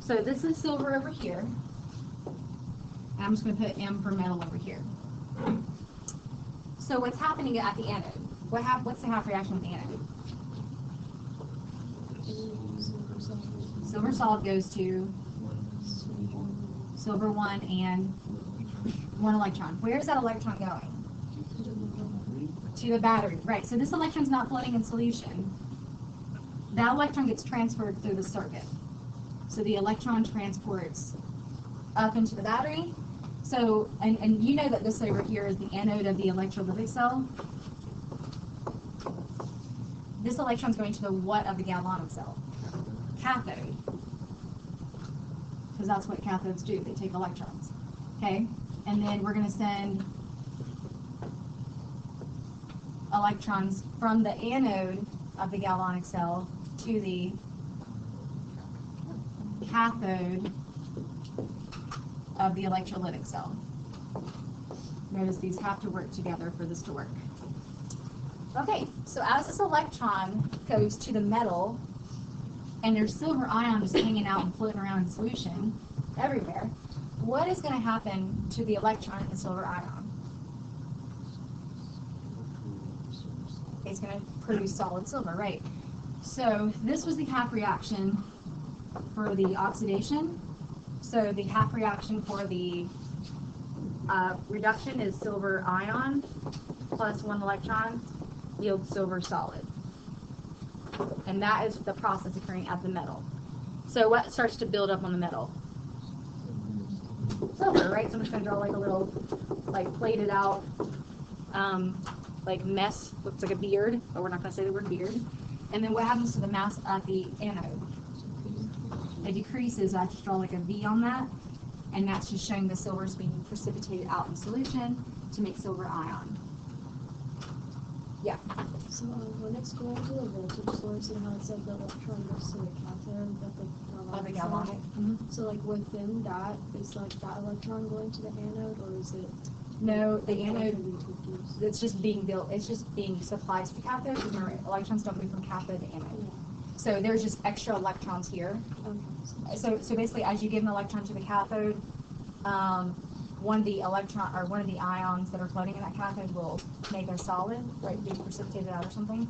So this is silver over here. And I'm just going to put M for metal over here. So what's happening at the anode? What's the half reaction with the anode? Silver solid goes to silver 1 and 1 electron. Where's that electron going? To the battery, right. So this electron's not floating in solution. That electron gets transferred through the circuit. So the electron transports up into the battery. So, and you know that this over here is the anode of the electrolytic cell. This electron's going to the what of the galvanic cell? Cathode. Because that's what cathodes do, they take electrons. Okay? And then we're going to send electrons from the anode of the galvanic cell to the cathode of the electrolytic cell. Notice these have to work together for this to work. Okay, so as this electron goes to the metal, and there's silver ion just hanging out and floating around in solution everywhere, what is going to happen to the electron and the silver ion? It's going to produce solid silver, right? So this was the half reaction for the oxidation. So the half reaction for the reduction is silver ion plus 1 electron yields silver solid. And that is the process occurring at the metal. So what starts to build up on the metal? Silver, right? So I'm just going to draw like a little, like plated out, like mess, looks like a beard, but we're not going to say the word beard. And then what happens to the mass at the anode? It decreases. I just draw like a V on that, and that's just showing the silver is being precipitated out in solution to make silver ion. Yeah. So when it's going to the voltage source, and how it said the electron goes to the cathode, that the galvanic. So like within that, is like that electron going to the anode, or is it? No, the anode. It's just being built. It's just being supplied to the cathode. Remember, electrons don't move from cathode to anode. Yeah. So there's just extra electrons here. Okay. So basically, as you give an electron to the cathode, one of the ions that are floating in that cathode will make a solid, right, be precipitated out or something.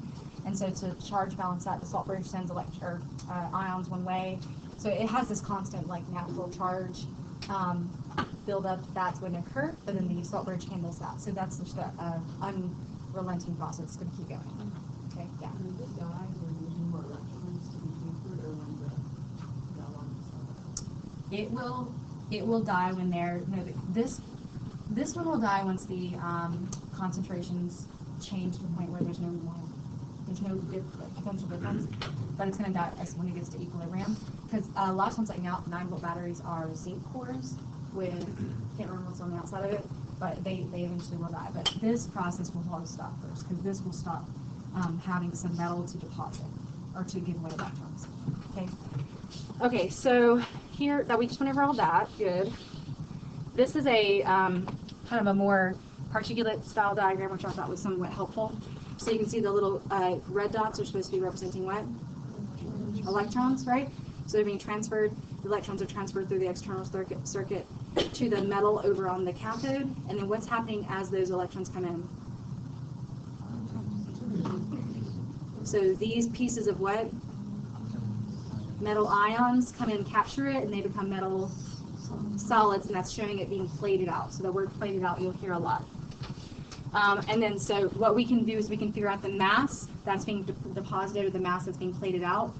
And so to charge balance that, the salt bridge sends ions one way. So it has this constant like natural charge buildup that's going to occur, but then the salt bridge handles that. So that's just an unrelenting process. It's going to keep going. Okay, yeah. It will die when they're this one will die once the concentrations change to the point where there's no potential difference, but it's going to die when it gets to equilibrium, because a lot of times like now 9-volt batteries are zinc cores with, can't remember what's on the outside of it, but they eventually will die. But this process will probably stop first, because this will stop having some metal to deposit or to give away electrons. Okay. Okay, so here, that we just went over all that, good. This is a kind of a more particulate style diagram, which I thought was somewhat helpful. So you can see the little red dots are supposed to be representing what? Electrons, right? So they're being transferred. The electrons are transferred through the external circuit to the metal over on the cathode. And then what's happening as those electrons come in? So these pieces of what? Metal ions come in and capture it, and they become metal solids, and that's showing it being plated out. So the word plated out you'll hear a lot. And then so what we can do is we can figure out the mass that's being deposited or the mass that's being plated out.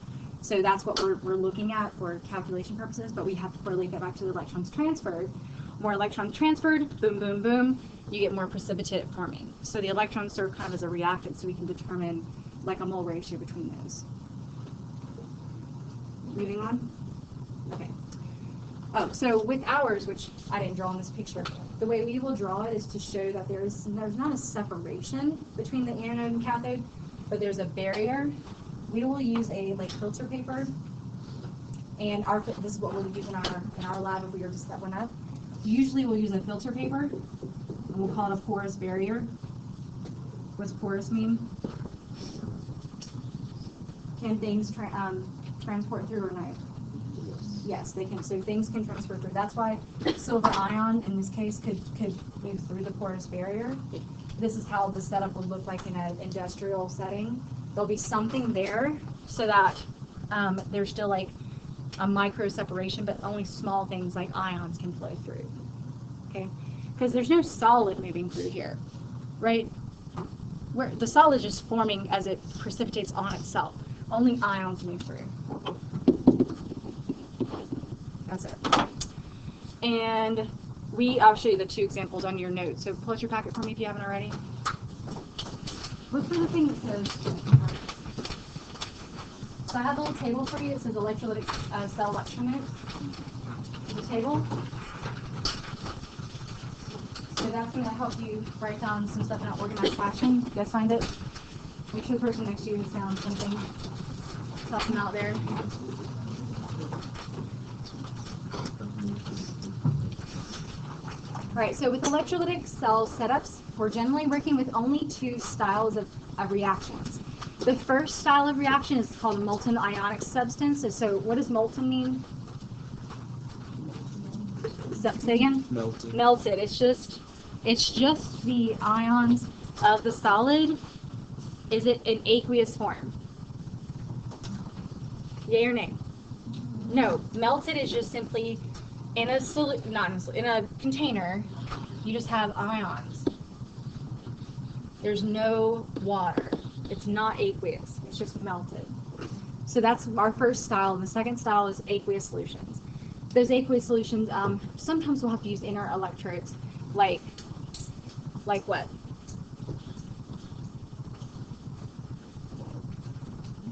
So that's what we're looking at for calculation purposes, but we have to correlate that back to the electrons transferred. More electrons transferred, boom, boom, boom, you get more precipitate forming. So the electrons serve kind of as a reactant, so we can determine like a mole ratio between those. Moving on? Okay. Oh, so with ours, which I didn't draw in this picture, the way we will draw it is to show that there's not a separation between the anode and cathode, but there's a barrier. We will use a filter paper, and this is what we'll use in our lab if we were to set one up. Usually we'll use a filter paper, and we'll call it a porous barrier. What's porous mean? Can things transport through or not? Yes, they can. So things can transfer through. That's why silver ion, in this case, could move through the porous barrier. This is how the setup would look like in an industrial setting. There'll be something there so that there's still like a micro separation, but only small things like ions can flow through. Okay, because there's no solid moving through here, right? Where the solid is just forming as it precipitates on itself. Only ions move through. That's it. And I'll show you the two examples on your notes. So pull out your packet for me if you haven't already. Look for the thing that says, so I have a little table for you. It says electrolytic cell electrolyte. The table. So that's going to help you write down some stuff in an organized fashion. You guys find it? Make sure the person next to you has found something. Help them out there. All right, so with electrolytic cell setups, we're generally working with only two styles of reactions. The first style of reaction is called a molten ionic substance. So what does molten mean? Say again? Melted. Melted. It's just the ions of the solid. Is it in aqueous form? Yay or nay? No. Melted is just simply in a container, you just have ions. There's no water. It's not aqueous. It's just melted. So that's our first style. And the second style is aqueous solutions. Those aqueous solutions, sometimes we'll have to use inert electrodes, like what?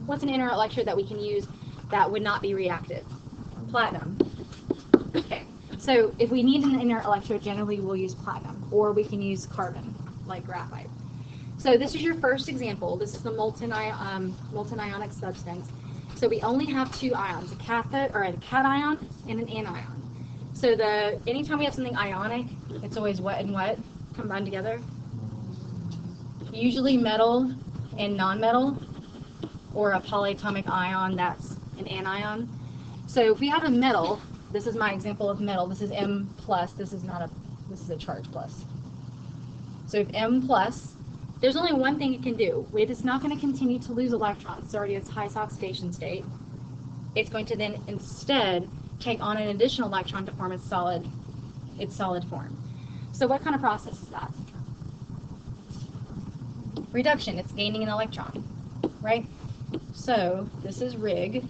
What's an inert electrode that we can use that would not be reactive? Platinum. Okay, so if we need an inert electrode, generally we'll use platinum, or we can use carbon, like graphite. So this is your first example. This is the molten ionic substance. So we only have two ions, a cathode or a cation and an anion. So anytime we have something ionic, it's always what and what combined together. Usually metal and non-metal, or a polyatomic ion that's an anion. So if we have a metal, this is my example of metal. This is M plus. This is a charge plus. So if M plus, there's only one thing it can do. It is not going to continue to lose electrons. It's already its highest oxidation state. It's going to then instead take on an additional electron to form its solid form. So what kind of process is that? Reduction. It's gaining an electron, right? So this is Rig.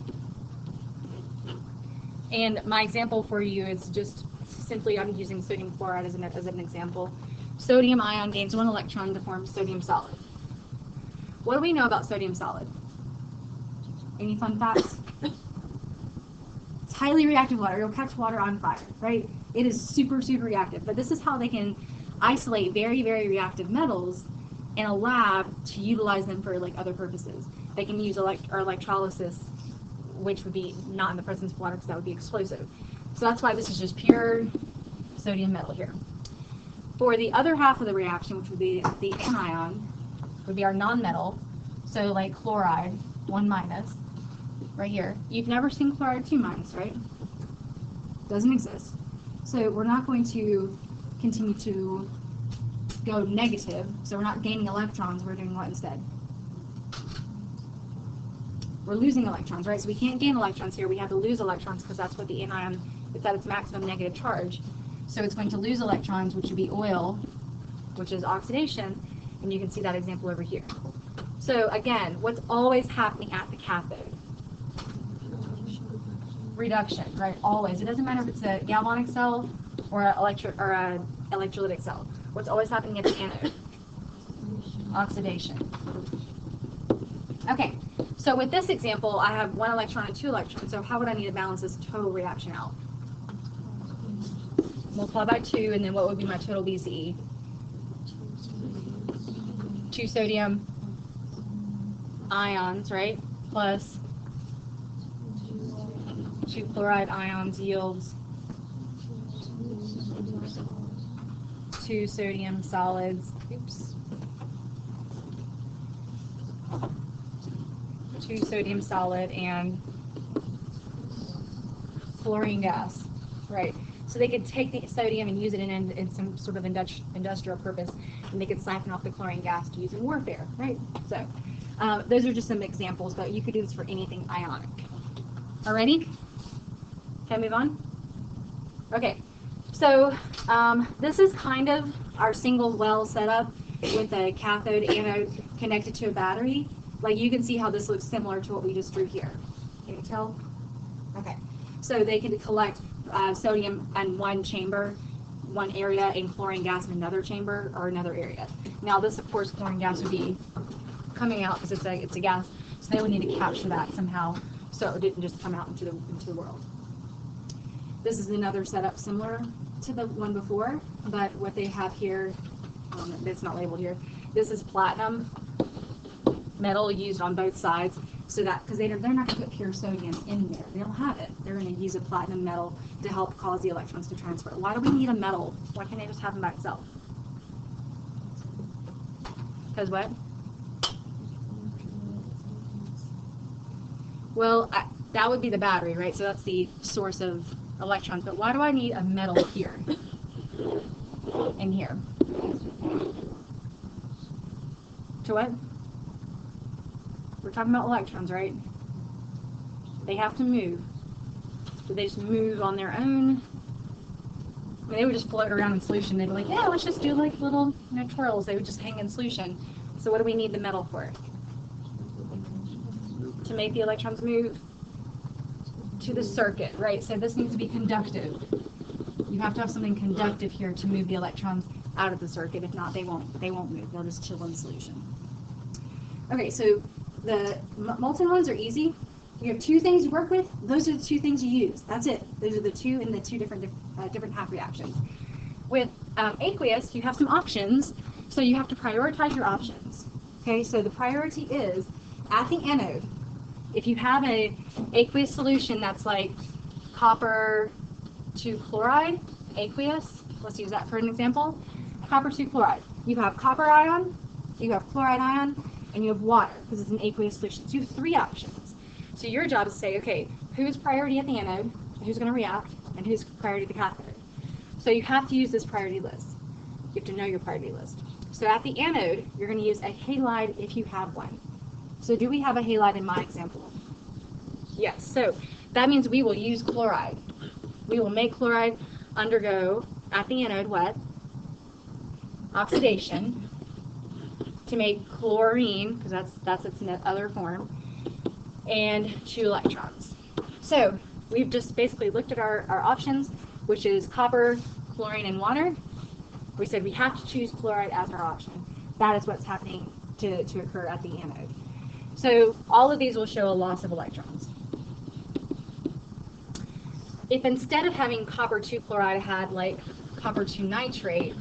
And my example for you is just simply, I'm using sodium chloride as an example. Sodium ion gains one electron to form sodium solid. What do we know about sodium solid? Any fun facts? It's highly reactive water. It'll catch water on fire, right? It is super, super reactive. But this is how they can isolate very, very reactive metals in a lab to utilize them for like other purposes. They can use electrolysis which would be not in the presence of water because that would be explosive. So that's why this is just pure sodium metal here. For the other half of the reaction, which would be the anion, would be our non-metal. So like chloride, 1 minus, right here. You've never seen chloride 2 minus, right? Doesn't exist. So we're not going to continue to go negative. So we're not gaining electrons. We're doing what instead? We're losing electrons, right? So we can't gain electrons here. We have to lose electrons because that's what the anion, it's at its maximum negative charge. So it's going to lose electrons, which would be oil, which is oxidation. And you can see that example over here. So again, what's always happening at the cathode? Reduction, right? Always. It doesn't matter if it's a galvanic cell or an electrolytic cell. What's always happening at the anode? Oxidation. Okay, so with this example, I have 1 electron and 2 electrons. So how would I need to balance this total reaction out? Multiply by 2, and then what would be my total BCE? 2 sodium ions, right? Plus 2 chloride ions yields 2 sodium solids. Oops. 2 sodium solid and chlorine gas, right? So they could take the sodium and use it in some sort of industrial purpose, and they could siphon off the chlorine gas to use in warfare, right? So those are just some examples, but you could do this for anything ionic. Alrighty? Can I move on? Okay, so this is kind of our single well setup with a cathode anode connected to a battery. Like you can see how this looks similar to what we just drew here. Can you tell? Okay, so they can collect sodium in one chamber, one area, and chlorine gas in another chamber or another area. Now this, of course, chlorine gas would be coming out because it's a gas, so they would need to capture that somehow so it didn't just come out into the world. This is another setup similar to the one before, but what they have here, it's not labeled here, this is platinum metal used on both sides, so that, because they're not going to put pure sodium in there. They don't have it. They're going to use a platinum metal to help cause the electrons to transfer. Why do we need a metal? Why can't they just have them by itself? Because what? Well, that would be the battery, right? So that's the source of electrons. But why do I need a metal here and here? To what? We're talking about electrons, right? They have to move. Do they just move on their own? I mean, they would just float around in solution. They'd be like, yeah, let's just do like little twirls. They would just hang in solution. So what do we need the metal for? To make the electrons move to the circuit, right? So this needs to be conductive. You have to have something conductive here to move the electrons out of the circuit. If not, they won't move. They'll just chill in solution. Okay, so the molten ones are easy. You have 2 things you work with. Those are the 2 things you use. That's it. Those are the 2 in the 2 different half reactions. With aqueous, you have some options, so you have to prioritize your options. Okay, so the priority is at the anode. If you have a aqueous solution that's like copper 2 chloride, aqueous, let's use that for an example. Copper 2 chloride. You have copper ion, you have chloride ion, and you have water, because it's an aqueous solution. So you have 3 options. So your job is to say, okay, who's priority at the anode, who's going to react, and who's priority at the cathode. So you have to use this priority list. You have to know your priority list. So at the anode, you're going to use a halide if you have one. So do we have a halide in my example? Yes. So that means we will use chloride. We will make chloride undergo, at the anode, what? Oxidation to make chlorine, because that's its other form, and 2 electrons. So we've just basically looked at our options, which is copper, chlorine, and water. We said we have to choose chloride as our option. That is what's happening to occur at the anode. So all of these will show a loss of electrons. If instead of having copper 2 chloride, I had like copper 2 nitrate,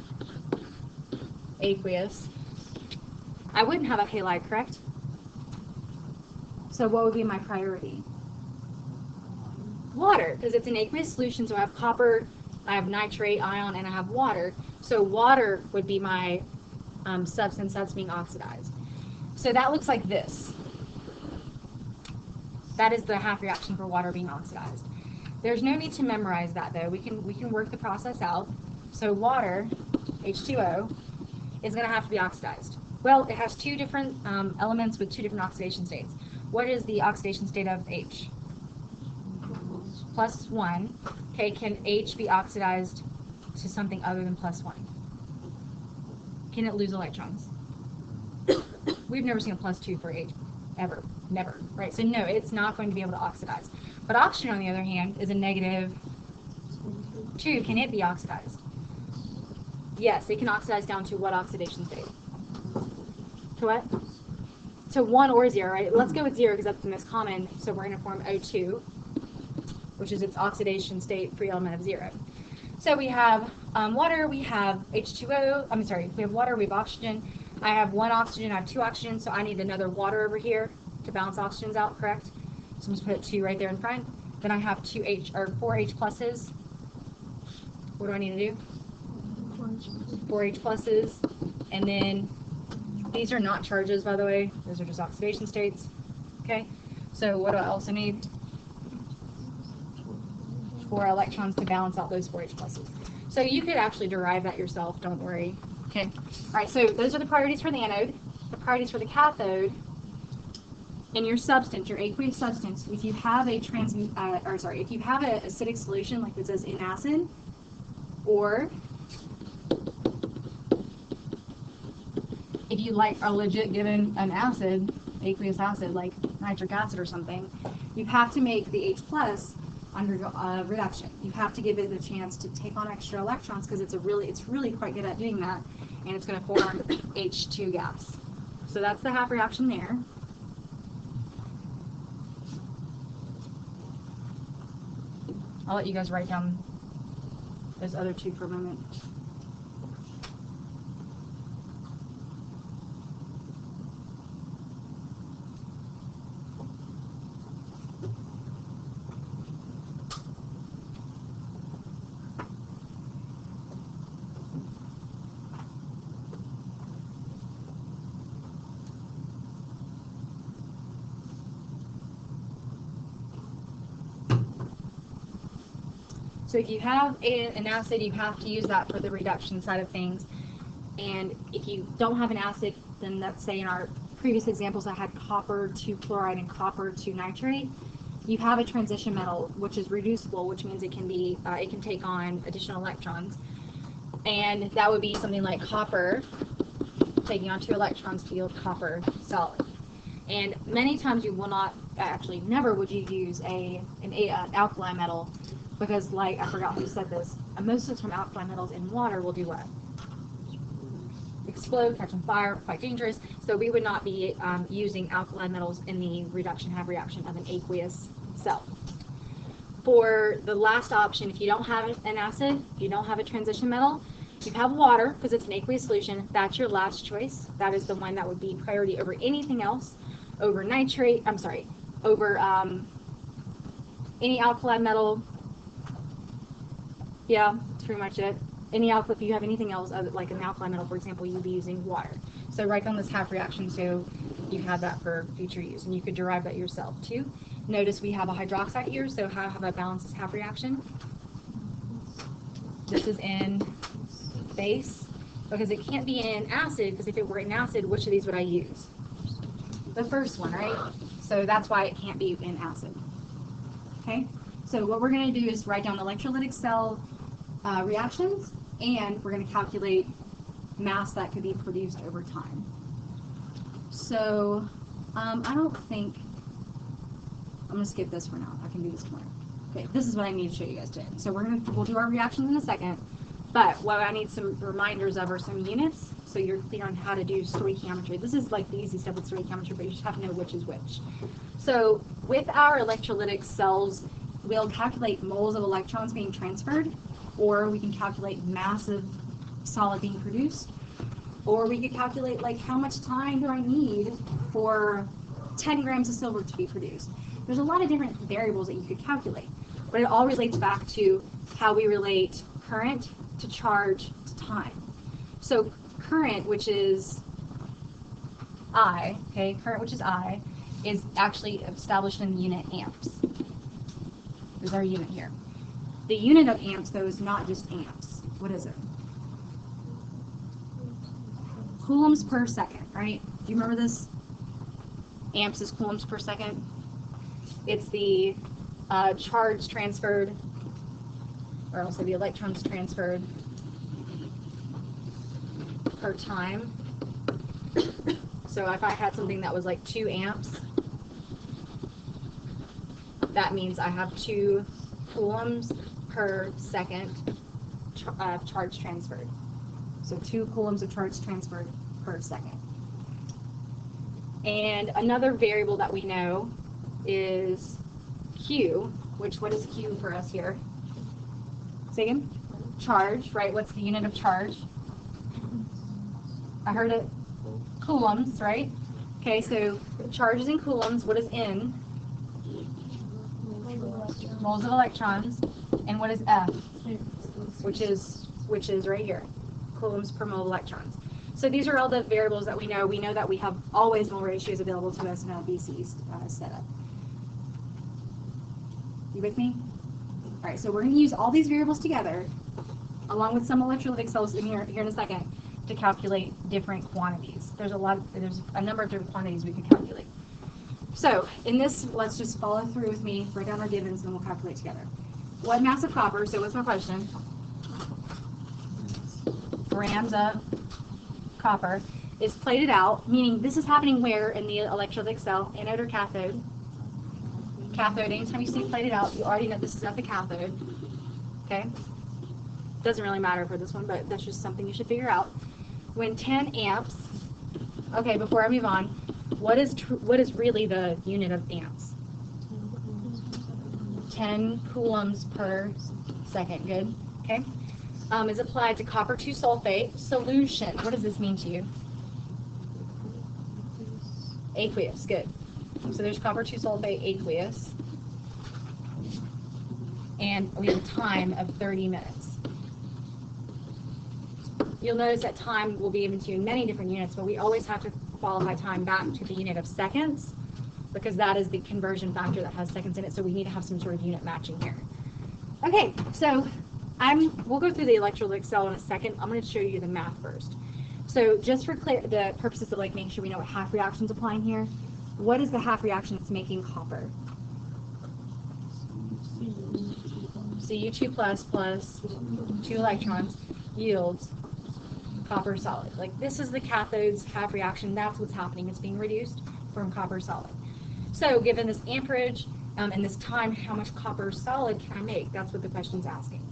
aqueous, I wouldn't have a halide, correct? So what would be my priority? water, because it's an aqueous solution, so I have copper, I have nitrate ion, and I have water. So water would be my substance that's being oxidized. So that looks like this. That is the half reaction for water being oxidized. There's no need to memorize that though. We can work the process out. So water, H2O, is going to have to be oxidized. Well, it has two different elements with two different oxidation states. What is the oxidation state of H? +1. Okay, can H be oxidized to something other than +1? Can it lose electrons? We've never seen a +2 for H, ever, never, right? So no, it's not going to be able to oxidize. But oxygen, on the other hand, is a -2. Can it be oxidized? Yes, it can oxidize down to what oxidation state? To what? To 1 or 0, right? Let's go with 0 because that's the most common. So we're going to form O2, which is its oxidation state, free element of 0. So we have water, we have H2O, we have water, we have oxygen. I have 1 oxygen, I have 2 oxygen, so I need another water over here to balance oxygens out, correct? So I'm just put 2 right there in front. Then I have 4 H pluses. What do I need to do? 4 H pluses. And then these are not charges, by the way. Those are just oxidation states. Okay? So what do I also need? 4 electrons to balance out those 4 H pluses. So you could actually derive that yourself, don't worry. Okay. All right, so those are the priorities for the anode. The priorities for the cathode. In your substance, your aqueous substance, if you have if you have an acidic solution like this is in acid, or if you are legit given an acid, aqueous acid like nitric acid or something, you have to make the H plus undergo reduction. You have to give it the chance to take on extra electrons because it's really quite good at doing that, and it's going to form H2 gas. So that's the half reaction there. I'll let you guys write down those other two for a moment. So if you have an acid, you have to use that for the reduction side of things. And if you don't have an acid, then let's say in our previous examples I had copper to chloride and copper to nitrate, you have a transition metal which is reducible, which means it can take on additional electrons. And that would be something like copper taking on 2 electrons to yield copper solid. And many times you will not, actually never would you use an alkali metal, because like, I forgot who said this, most of the time alkali metals in water will do what? Explode, catch on fire, quite dangerous. So we would not be using alkali metals in the half reaction of an aqueous cell. For the last option, if you don't have an acid, you don't have a transition metal, you have water, because it's an aqueous solution, that's your last choice. That is the one that would be priority over anything else, over nitrate, over any alkali metal. Yeah, that's pretty much it. If you have anything else, like an alkali metal, for example, you'd be using water. So write down this half reaction so you have that for future use, and you could derive that yourself too. Notice we have a hydroxide here, so how have I balanced this half reaction? This is in base, because it can't be in acid, because if it were in acid, which of these would I use? The first one, right? So that's why it can't be in acid. Okay? So what we're going to do is write down electrolytic cell reactions, and we're going to calculate mass that could be produced over time. So I don't think, I'm going to skip this for now. I can do this tomorrow. Okay, this is what I need to show you guys today. So we'll do our reactions in a second, but what I need some reminders of are some units, so you're clear on how to do stoichiometry. This is like the easy stuff with stoichiometry, but you just have to know which is which. So with our electrolytic cells, we'll calculate moles of electrons being transferred, or we can calculate mass of solid being produced, or we could calculate like how much time do I need for 10 grams of silver to be produced. There's a lot of different variables that you could calculate. but it all relates back to how we relate current to charge to time. So current, which is I, okay, current, which is I, is actually established in the unit amps. There's our unit here. The unit of amps, though, is not just amps. What is it? Coulombs per second, right? Do you remember this? Amps is coulombs per second. It's the charge transferred, or I'll say the electrons transferred per time. So if I had something that was like 2 amps, that means I have 2 coulombs per second charge transferred. So 2 coulombs of charge transferred per second. And another variable that we know is Q, which, what is Q for us here? Say again? Charge, right? What's the unit of charge? I heard it. Coulombs, right? Okay, so charge is in coulombs. What is in? Moles of electrons. And what is F? Which is right here. Coulombs per mole of electrons. So these are all the variables that we know. We know that we have always mole ratios available to us in our BC setup. You with me? All right, so we're going to use all these variables together, along with some electrolytic cells here in a second, to calculate different quantities. There's a number of different quantities we can calculate. So in this, let's just follow through with me, write down our givens, and we'll calculate together. What mass of copper, so what's my question? Grams of copper is plated out, meaning this is happening where in the electrolytic cell, anode or cathode? Cathode, anytime you see plated out, you already know this is at the cathode, okay? Doesn't really matter for this one, but that's just something you should figure out. When 10 amps, okay, before I move on, what is really the unit of amps? 10 coulombs per second, good, okay? Is applied to copper 2 sulfate solution. What does this mean to you? Aqueous, good. So there's copper 2 sulfate aqueous. And we have a time of 30 minutes. You'll notice that time will be given to you in many different units, but we always have to qualify time back to the unit of seconds, because that is the conversion factor that has seconds in it, so we need to have some sort of unit matching here. Okay, so we'll go through the electrolytic cell in a second. I'm going to show you the math first. So just for the purposes of making sure we know what half reaction's applying here, what is the half reaction that's making copper? Cu2 plus 2 electrons yields copper solid. This is the cathode's half reaction. That's what's happening. It's being reduced from copper solid. So given this amperage and this time, how much copper solid can I make? That's what the question's asking.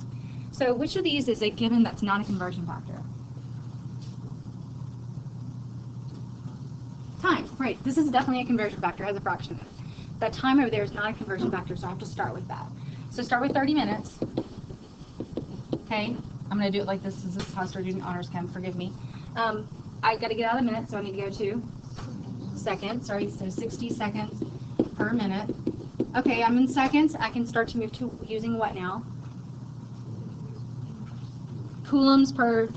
So which of these is a given that's not a conversion factor? Time, right. This is definitely a conversion factor, has a fraction in it. That time over there is not a conversion factor, so I have to start with that. So start with 30 minutes. Okay, I'm going to do it like this. This is how I started doing honors chem, forgive me. I got to get out of minutes, so I need to go to seconds, right? So 60 seconds per minute. Okay, I'm in seconds. I can start to move to using what now? Coulombs per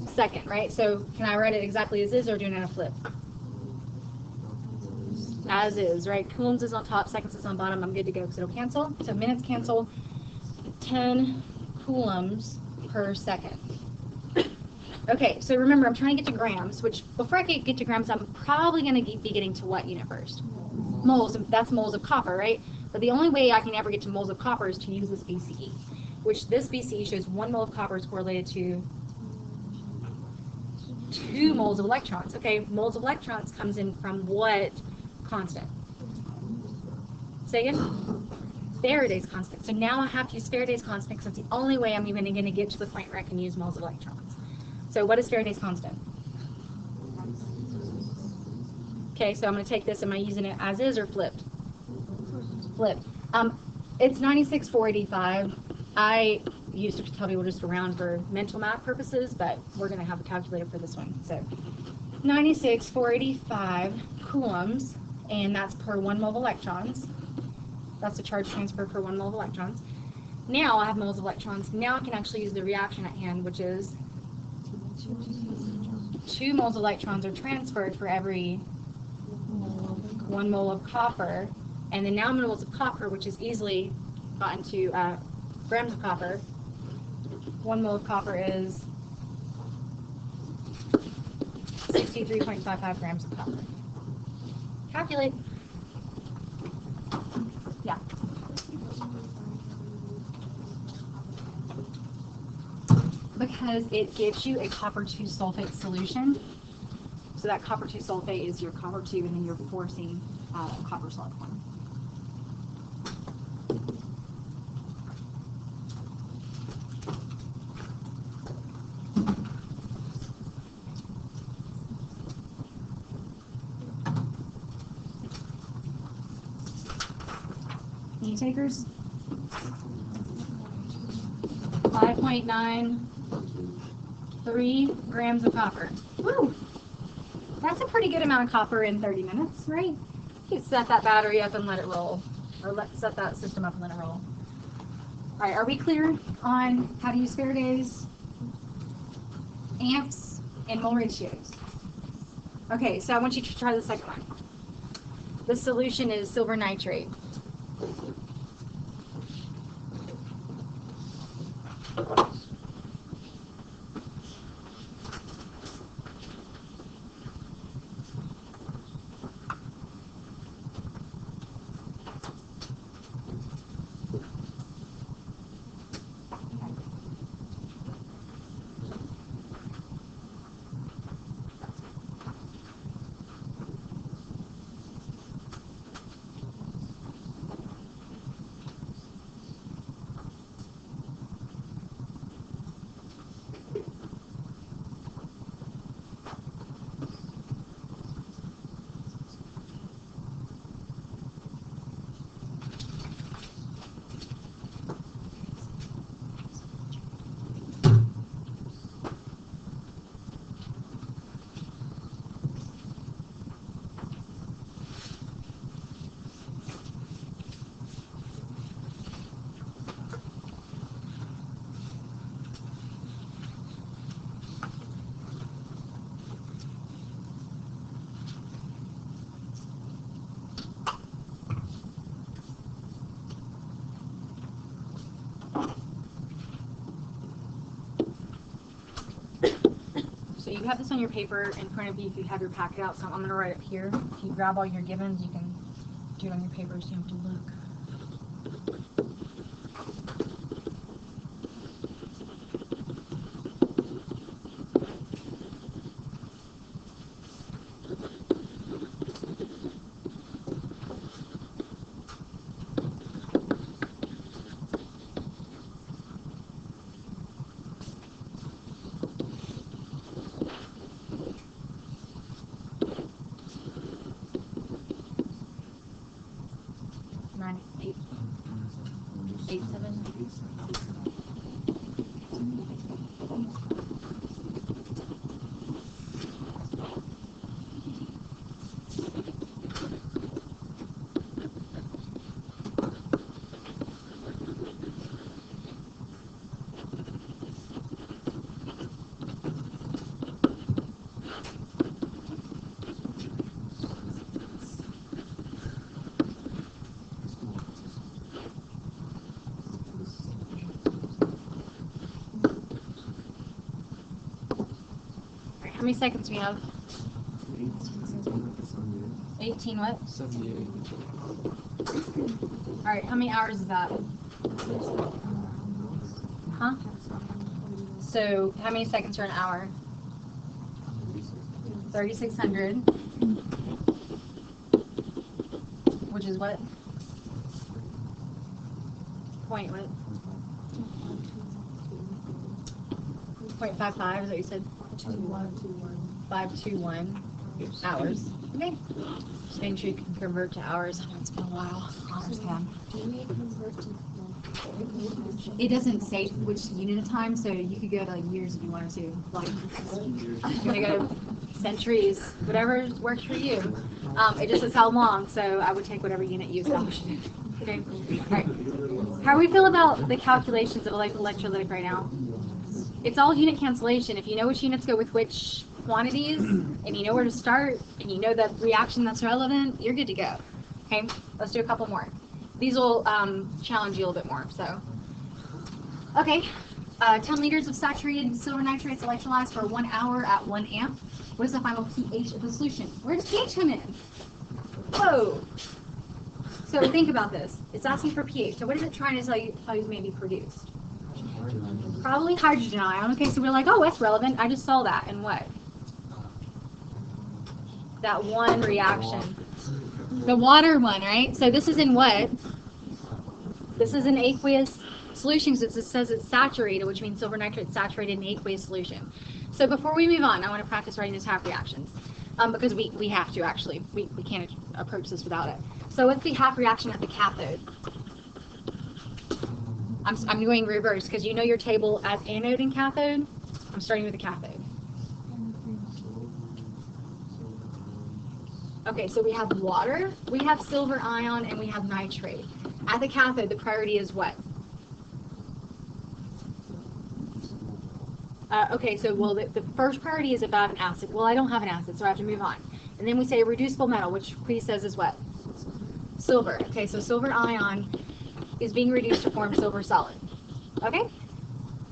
second, right? So can I write it exactly as is or do it in a flip? As is, right? Coulombs is on top, seconds is on bottom. I'm good to go because it'll cancel. So minutes cancel. 10 coulombs per second. Okay, so remember, I'm trying to get to grams, which before I get to grams, I'm probably going to be getting to what unit first? Moles. That's moles of copper, right? But the only way I can ever get to moles of copper is to use this BCE, which this BCE shows 1 mole of copper is correlated to 2 moles of electrons. Okay, moles of electrons comes in from what constant? Say again? Faraday's constant. So now I have to use Faraday's constant because it's the only way I'm even going to get to the point where I can use moles of electrons. So what is Faraday's constant? Okay, so I'm going to take this. Am I using it as is or flipped? Flipped. It's 96,485. I used to tell people just around for mental math purposes, but we're going to have a calculator for this one. So 96,485 coulombs, and that's per 1 mole of electrons. That's the charge transfer per 1 mole of electrons. Now I have moles of electrons. Now I can actually use the reaction at hand, which is 2 moles of electrons are transferred for every 1 mole of copper. And then now moles of copper, which is easily gotten to grams of copper. 1 mole of copper is 63.55 grams of copper. Calculate. Yeah. Because it gives you a copper 2 sulfate solution. So that copper 2 sulfate is your copper 2, and then you're forcing copper sulfate 1. Any takers? 5.93 grams of copper. Woo! That's a pretty good amount of copper in 30 minutes, right? You can set that battery up and let it roll. Or set that system up and let it roll. Alright, are we clear on how to use Faraday's amps and mole ratios? Okay, so I want you to try the second one. The solution is silver nitrate. So you have this on your paper in front of you if you have your packet out, so I'm going to write it here. If you grab all your givens, you can do it on your paper so you don't have to look. How many seconds do we have? 18 what? 78. Alright, how many hours is that? Huh? So, how many seconds are an hour? 3,600. Which is what? Point what? 0.55 is that what you said? 521 hours. Okay. Just making sure you can convert to hours. I know it's been a while. Hours can. It doesn't say which unit of time, so you could go to like years if you wanted to. Like, you're gonna go to centuries, whatever works for you. It just says how long, so I would take whatever unit you establish. Okay. All right. How do we feel about the calculations of electrolytic right now? It's all unit cancellation. If you know which units go with which quantities, and you know where to start, and you know the reaction that's relevant, you're good to go. Okay, let's do a couple more. These will challenge you a little bit more. So, okay, 10 liters of saturated silver nitrates electrolyzed for 1 hour at 1 amp. What is the final pH of the solution? Where does pH come in? Whoa! So think about this. It's asking for pH. So what is it trying to tell you how you may be produced? Probably hydrogen ion. Okay, so we're like, oh, that's relevant. I just saw that. And what? That one reaction. The water one, right? So this is in what? This is an aqueous solution. So it says it's saturated, which means silver nitrate saturated in aqueous solution. So before we move on, I want to practice writing these half reactions. Because we have to, actually. We can't approach this without it. So what's the half reaction at the cathode? I'm doing reverse because you know your table as anode and cathode. I'm starting with the cathode. Okay, so we have water, we have silver ion, and we have nitrate. At the cathode, the priority is what? Okay, so well, the first priority is about an acid. Well, I don't have an acid, so I have to move on. And then we say reducible metal, which Cree says is what? Silver. Okay, so silver ion is being reduced to form silver solid. Okay?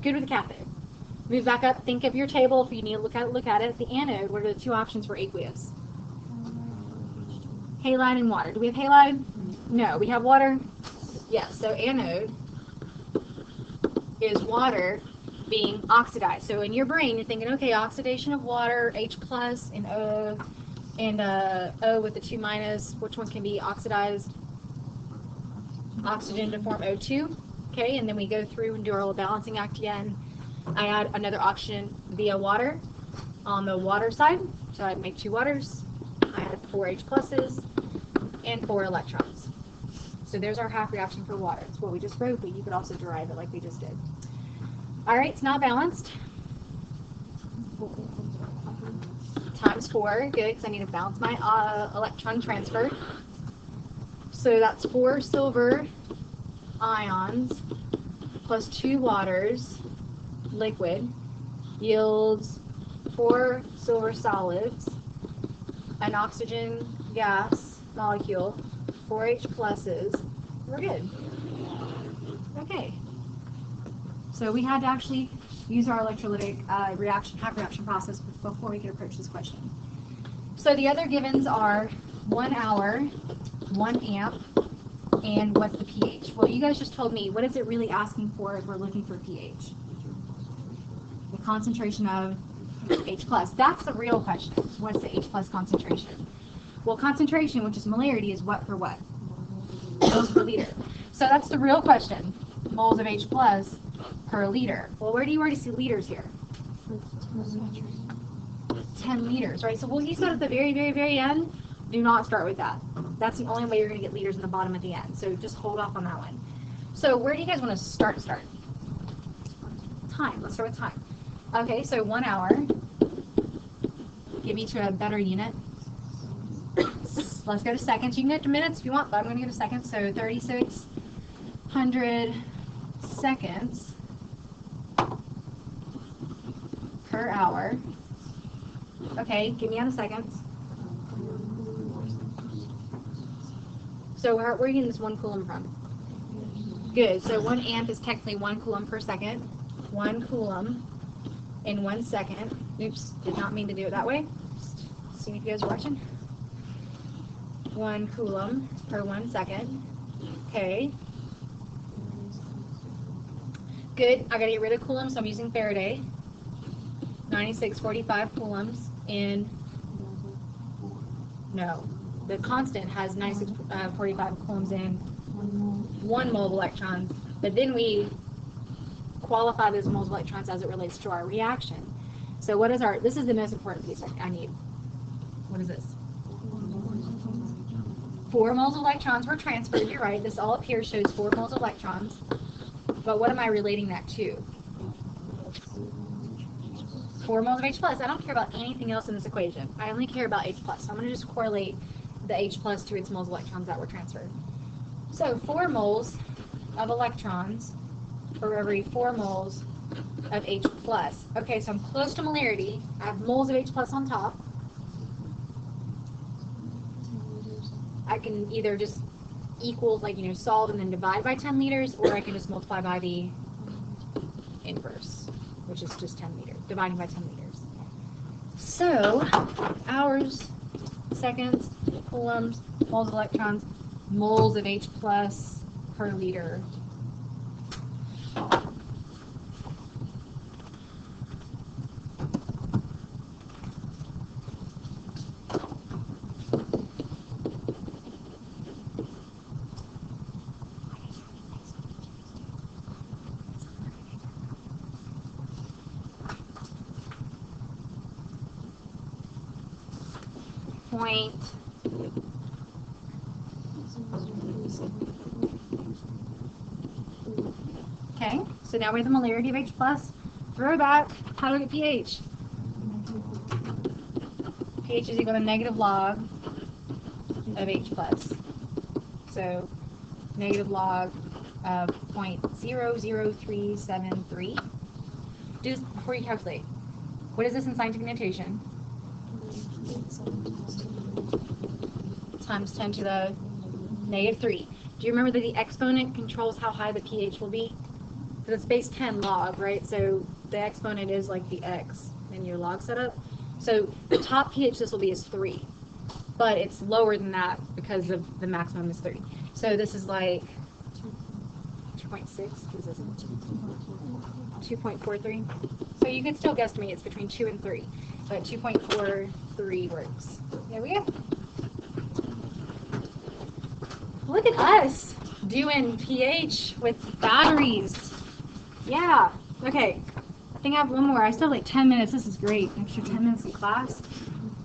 Good with the cathode. Move back up. Think of your table. If you need to look at it. The anode, what are the two options for aqueous? Halide and water. Do we have halide? No. We have water? Yes. So anode is water being oxidized. So in your brain, you're thinking, okay, oxidation of water, H plus and O, and O with the 2 minus. Which ones can be oxidized? Oxygen to form O2. Okay, and then we go through and do our little balancing act again. I add another oxygen via water on the water side. So I make 2 waters. I add 4 H pluses and 4 electrons. So there's our half reaction for water. It's what we just wrote, but you could also derive it like we just did. All right, it's now balanced. Times 4, good, because I need to balance my electron transfer. So that's 4 silver ions plus 2 waters, liquid, yields 4 silver solids, an oxygen gas molecule, 4 H pluses. We're good. Okay. So we had to actually use our electrolytic half reaction process before we could approach this question. So the other givens are 1 hour, 1 amp, and what's the pH? Well, you guys just told me, what is it really asking for if we're looking for pH? The concentration of H plus. That's the real question. What's the H plus concentration? Well, concentration, which is molarity, is what for what? Moles per liter. So that's the real question. Moles of H plus per liter. Well, where do you already see liters here? 10 liters, right? So we'll use that at the very, very, very end. Do not start with that. That's the only way you're going to get liters in the bottom at the end. So just hold off on that one. So where do you guys want to start? Time. Let's start with time. Okay, so 1 hour. Give me to a better unit. Let's go to seconds. You can go to minutes if you want, but I'm going to go to seconds. So 3,600 seconds per hour. Okay, give me out of seconds. So where are you getting this 1 coulomb from? Good. So 1 amp is technically 1 coulomb per second. 1 coulomb in 1 second. Oops, did not mean to do it that way. Just seeing if you guys are watching. 1 coulomb per 1 second. Okay. Good. I gotta get rid of coulombs, so I'm using Faraday. 9645 coulombs in. No. The constant has 9645 coulombs in 1 mole of electrons, but then we qualify those moles of electrons as it relates to our reaction. So what is our, this is the most important piece I need. What is this? 4 moles of electrons were transferred, you're right, this all up here shows 4 moles of electrons, but what am I relating that to? 4 moles of H plus. I don't care about anything else in this equation. I only care about H plus. So I'm going to just correlate the H plus to its moles of electrons that were transferred. So 4 moles of electrons for every 4 moles of H plus. Okay, so I'm close to molarity. I have moles of H plus on top. I can either just equal, like, you know, solve and then divide by 10 liters, or I can just multiply by the inverse, which is just 10 liters, dividing by 10 liters. So, hours, seconds, coulombs, moles of electrons, moles of H plus per liter. Point. Okay, so now we have the molarity of H plus. Throwback, how do we get pH? pH is equal to negative log of H plus. So negative log of 0.00373. Do this before you calculate. What is this in scientific notation? Times 10 to the negative 3. Do you remember that the exponent controls how high the pH will be? Because it's base 10 log, right? So the exponent is like the x in your log setup. So the top pH this will be is 3. But it's lower than that because of the maximum is 3. So this is like 2.6. What is this? 2.43. So you could still guesstimate it's between 2 and 3. But 2.43 works. There we go. Look at us doing pH with batteries. Yeah. Okay. I think I have one more. I still have like 10 minutes. This is great. Extra 10 minutes in class.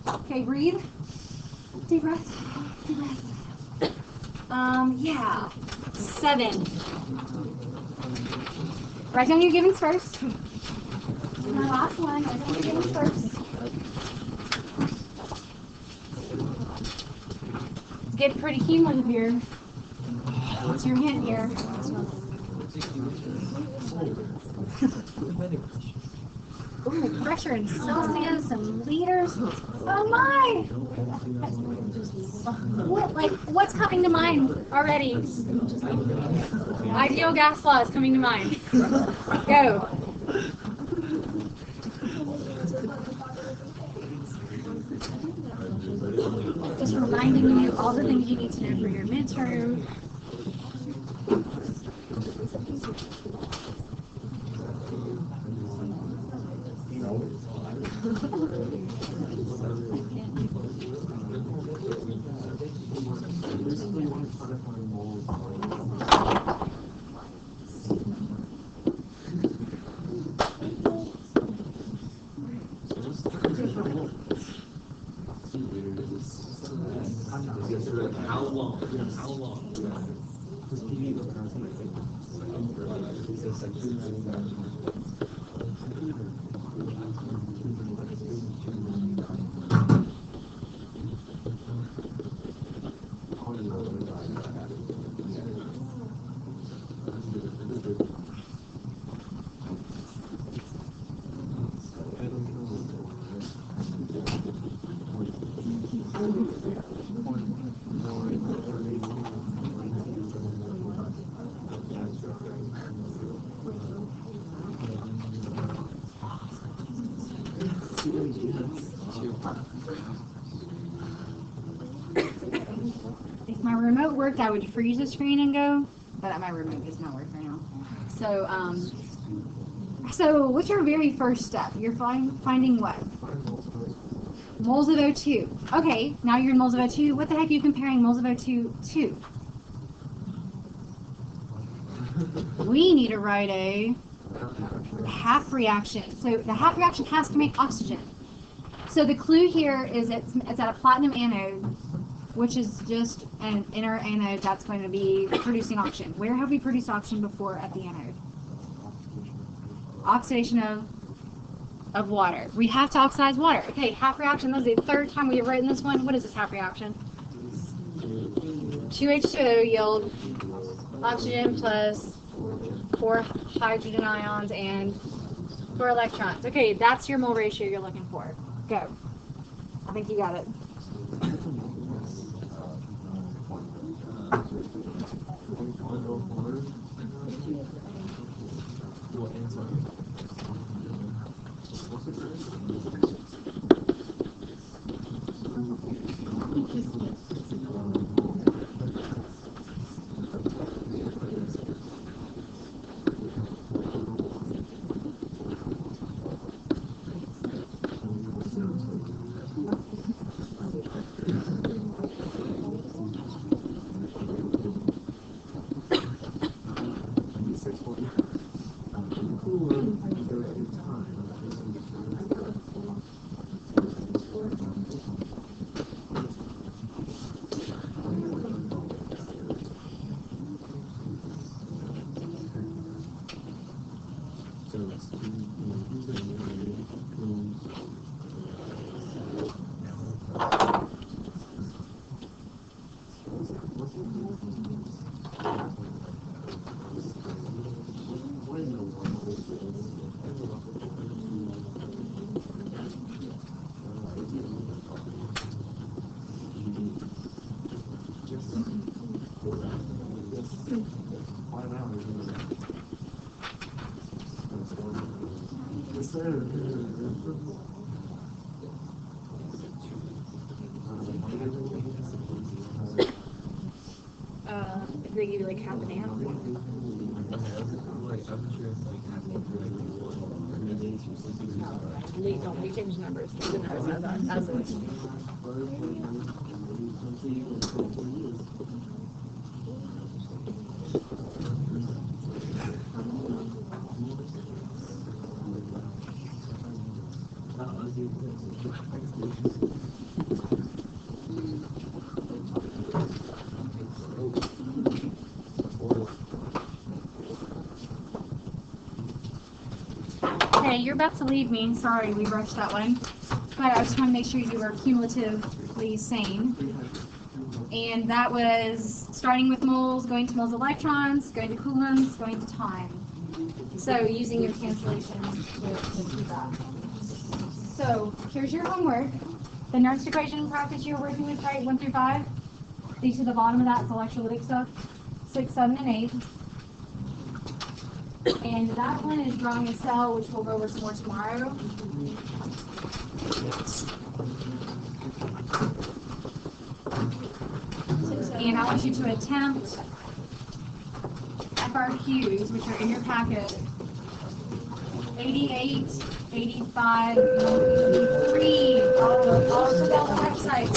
Okay, breathe. Deep breath. Deep breath. Yeah. 7. Write down your givens first. My last one. Write down your givens first. Get pretty cumulative here. What's your hint here? Ooh, pressure in Celsius and liters. Oh my! What's coming to mind already? Ideal gas law is coming to mind. Go. Just reminding you of all the things you need to know for your midterm. How long? How long? If my remote worked, I would freeze the screen and go, but my remote does not work right now. So what's your very first step? You're finding what? Moles of O2. Okay, now you're in moles of O2. What the heck are you comparing moles of O2 to? We need to write a half reaction. So the half reaction has to make oxygen. So the clue here is it's at a platinum anode, which is just an inner anode that's going to be producing oxygen. Where have we produced oxygen before at the anode? Oxidation of of water. We have to oxidize water. Okay, half reaction. This is the third time we have written this one. What is this half reaction? 2H2O yield oxygen plus 4 hydrogen ions and 4 electrons. Okay, that's your mole ratio you're looking for. Go. I think you got it. If they give you like half an amp. Don't we change numbers? The numbers as is. Okay, you're about to leave me. Sorry, we rushed that one. But I just want to make sure you were cumulatively sane. And that was starting with moles, going to moles of electrons, going to coulombs, going to time. So using your cancellation to do that. So here's your homework. The Nernst equation practice you're working with, right? 1 through 5. These are the bottom of that, it's electrolytic stuff. 6, 7, and 8. And that one is drawing a cell, which we'll go over some more tomorrow. And I want you to attempt FRQs, which are in your packet. 88, 85, 93. All of the website.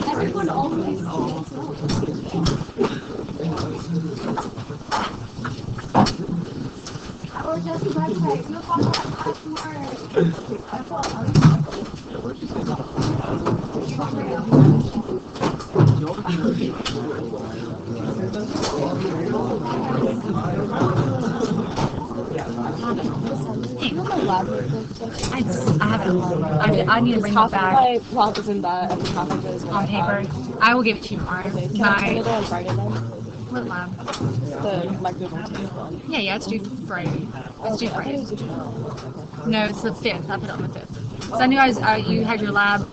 Everyone always. Or just the website. You'll follow that I need to bring it back. My lab is in that, and half of it is On paper. I will give it to you tomorrow. Can I go on Friday then? What lab? The microvoltage one. Yeah, it's due Friday. It's due Friday. No, it's the 5th. I put it on the 5th. So I knew you had your lab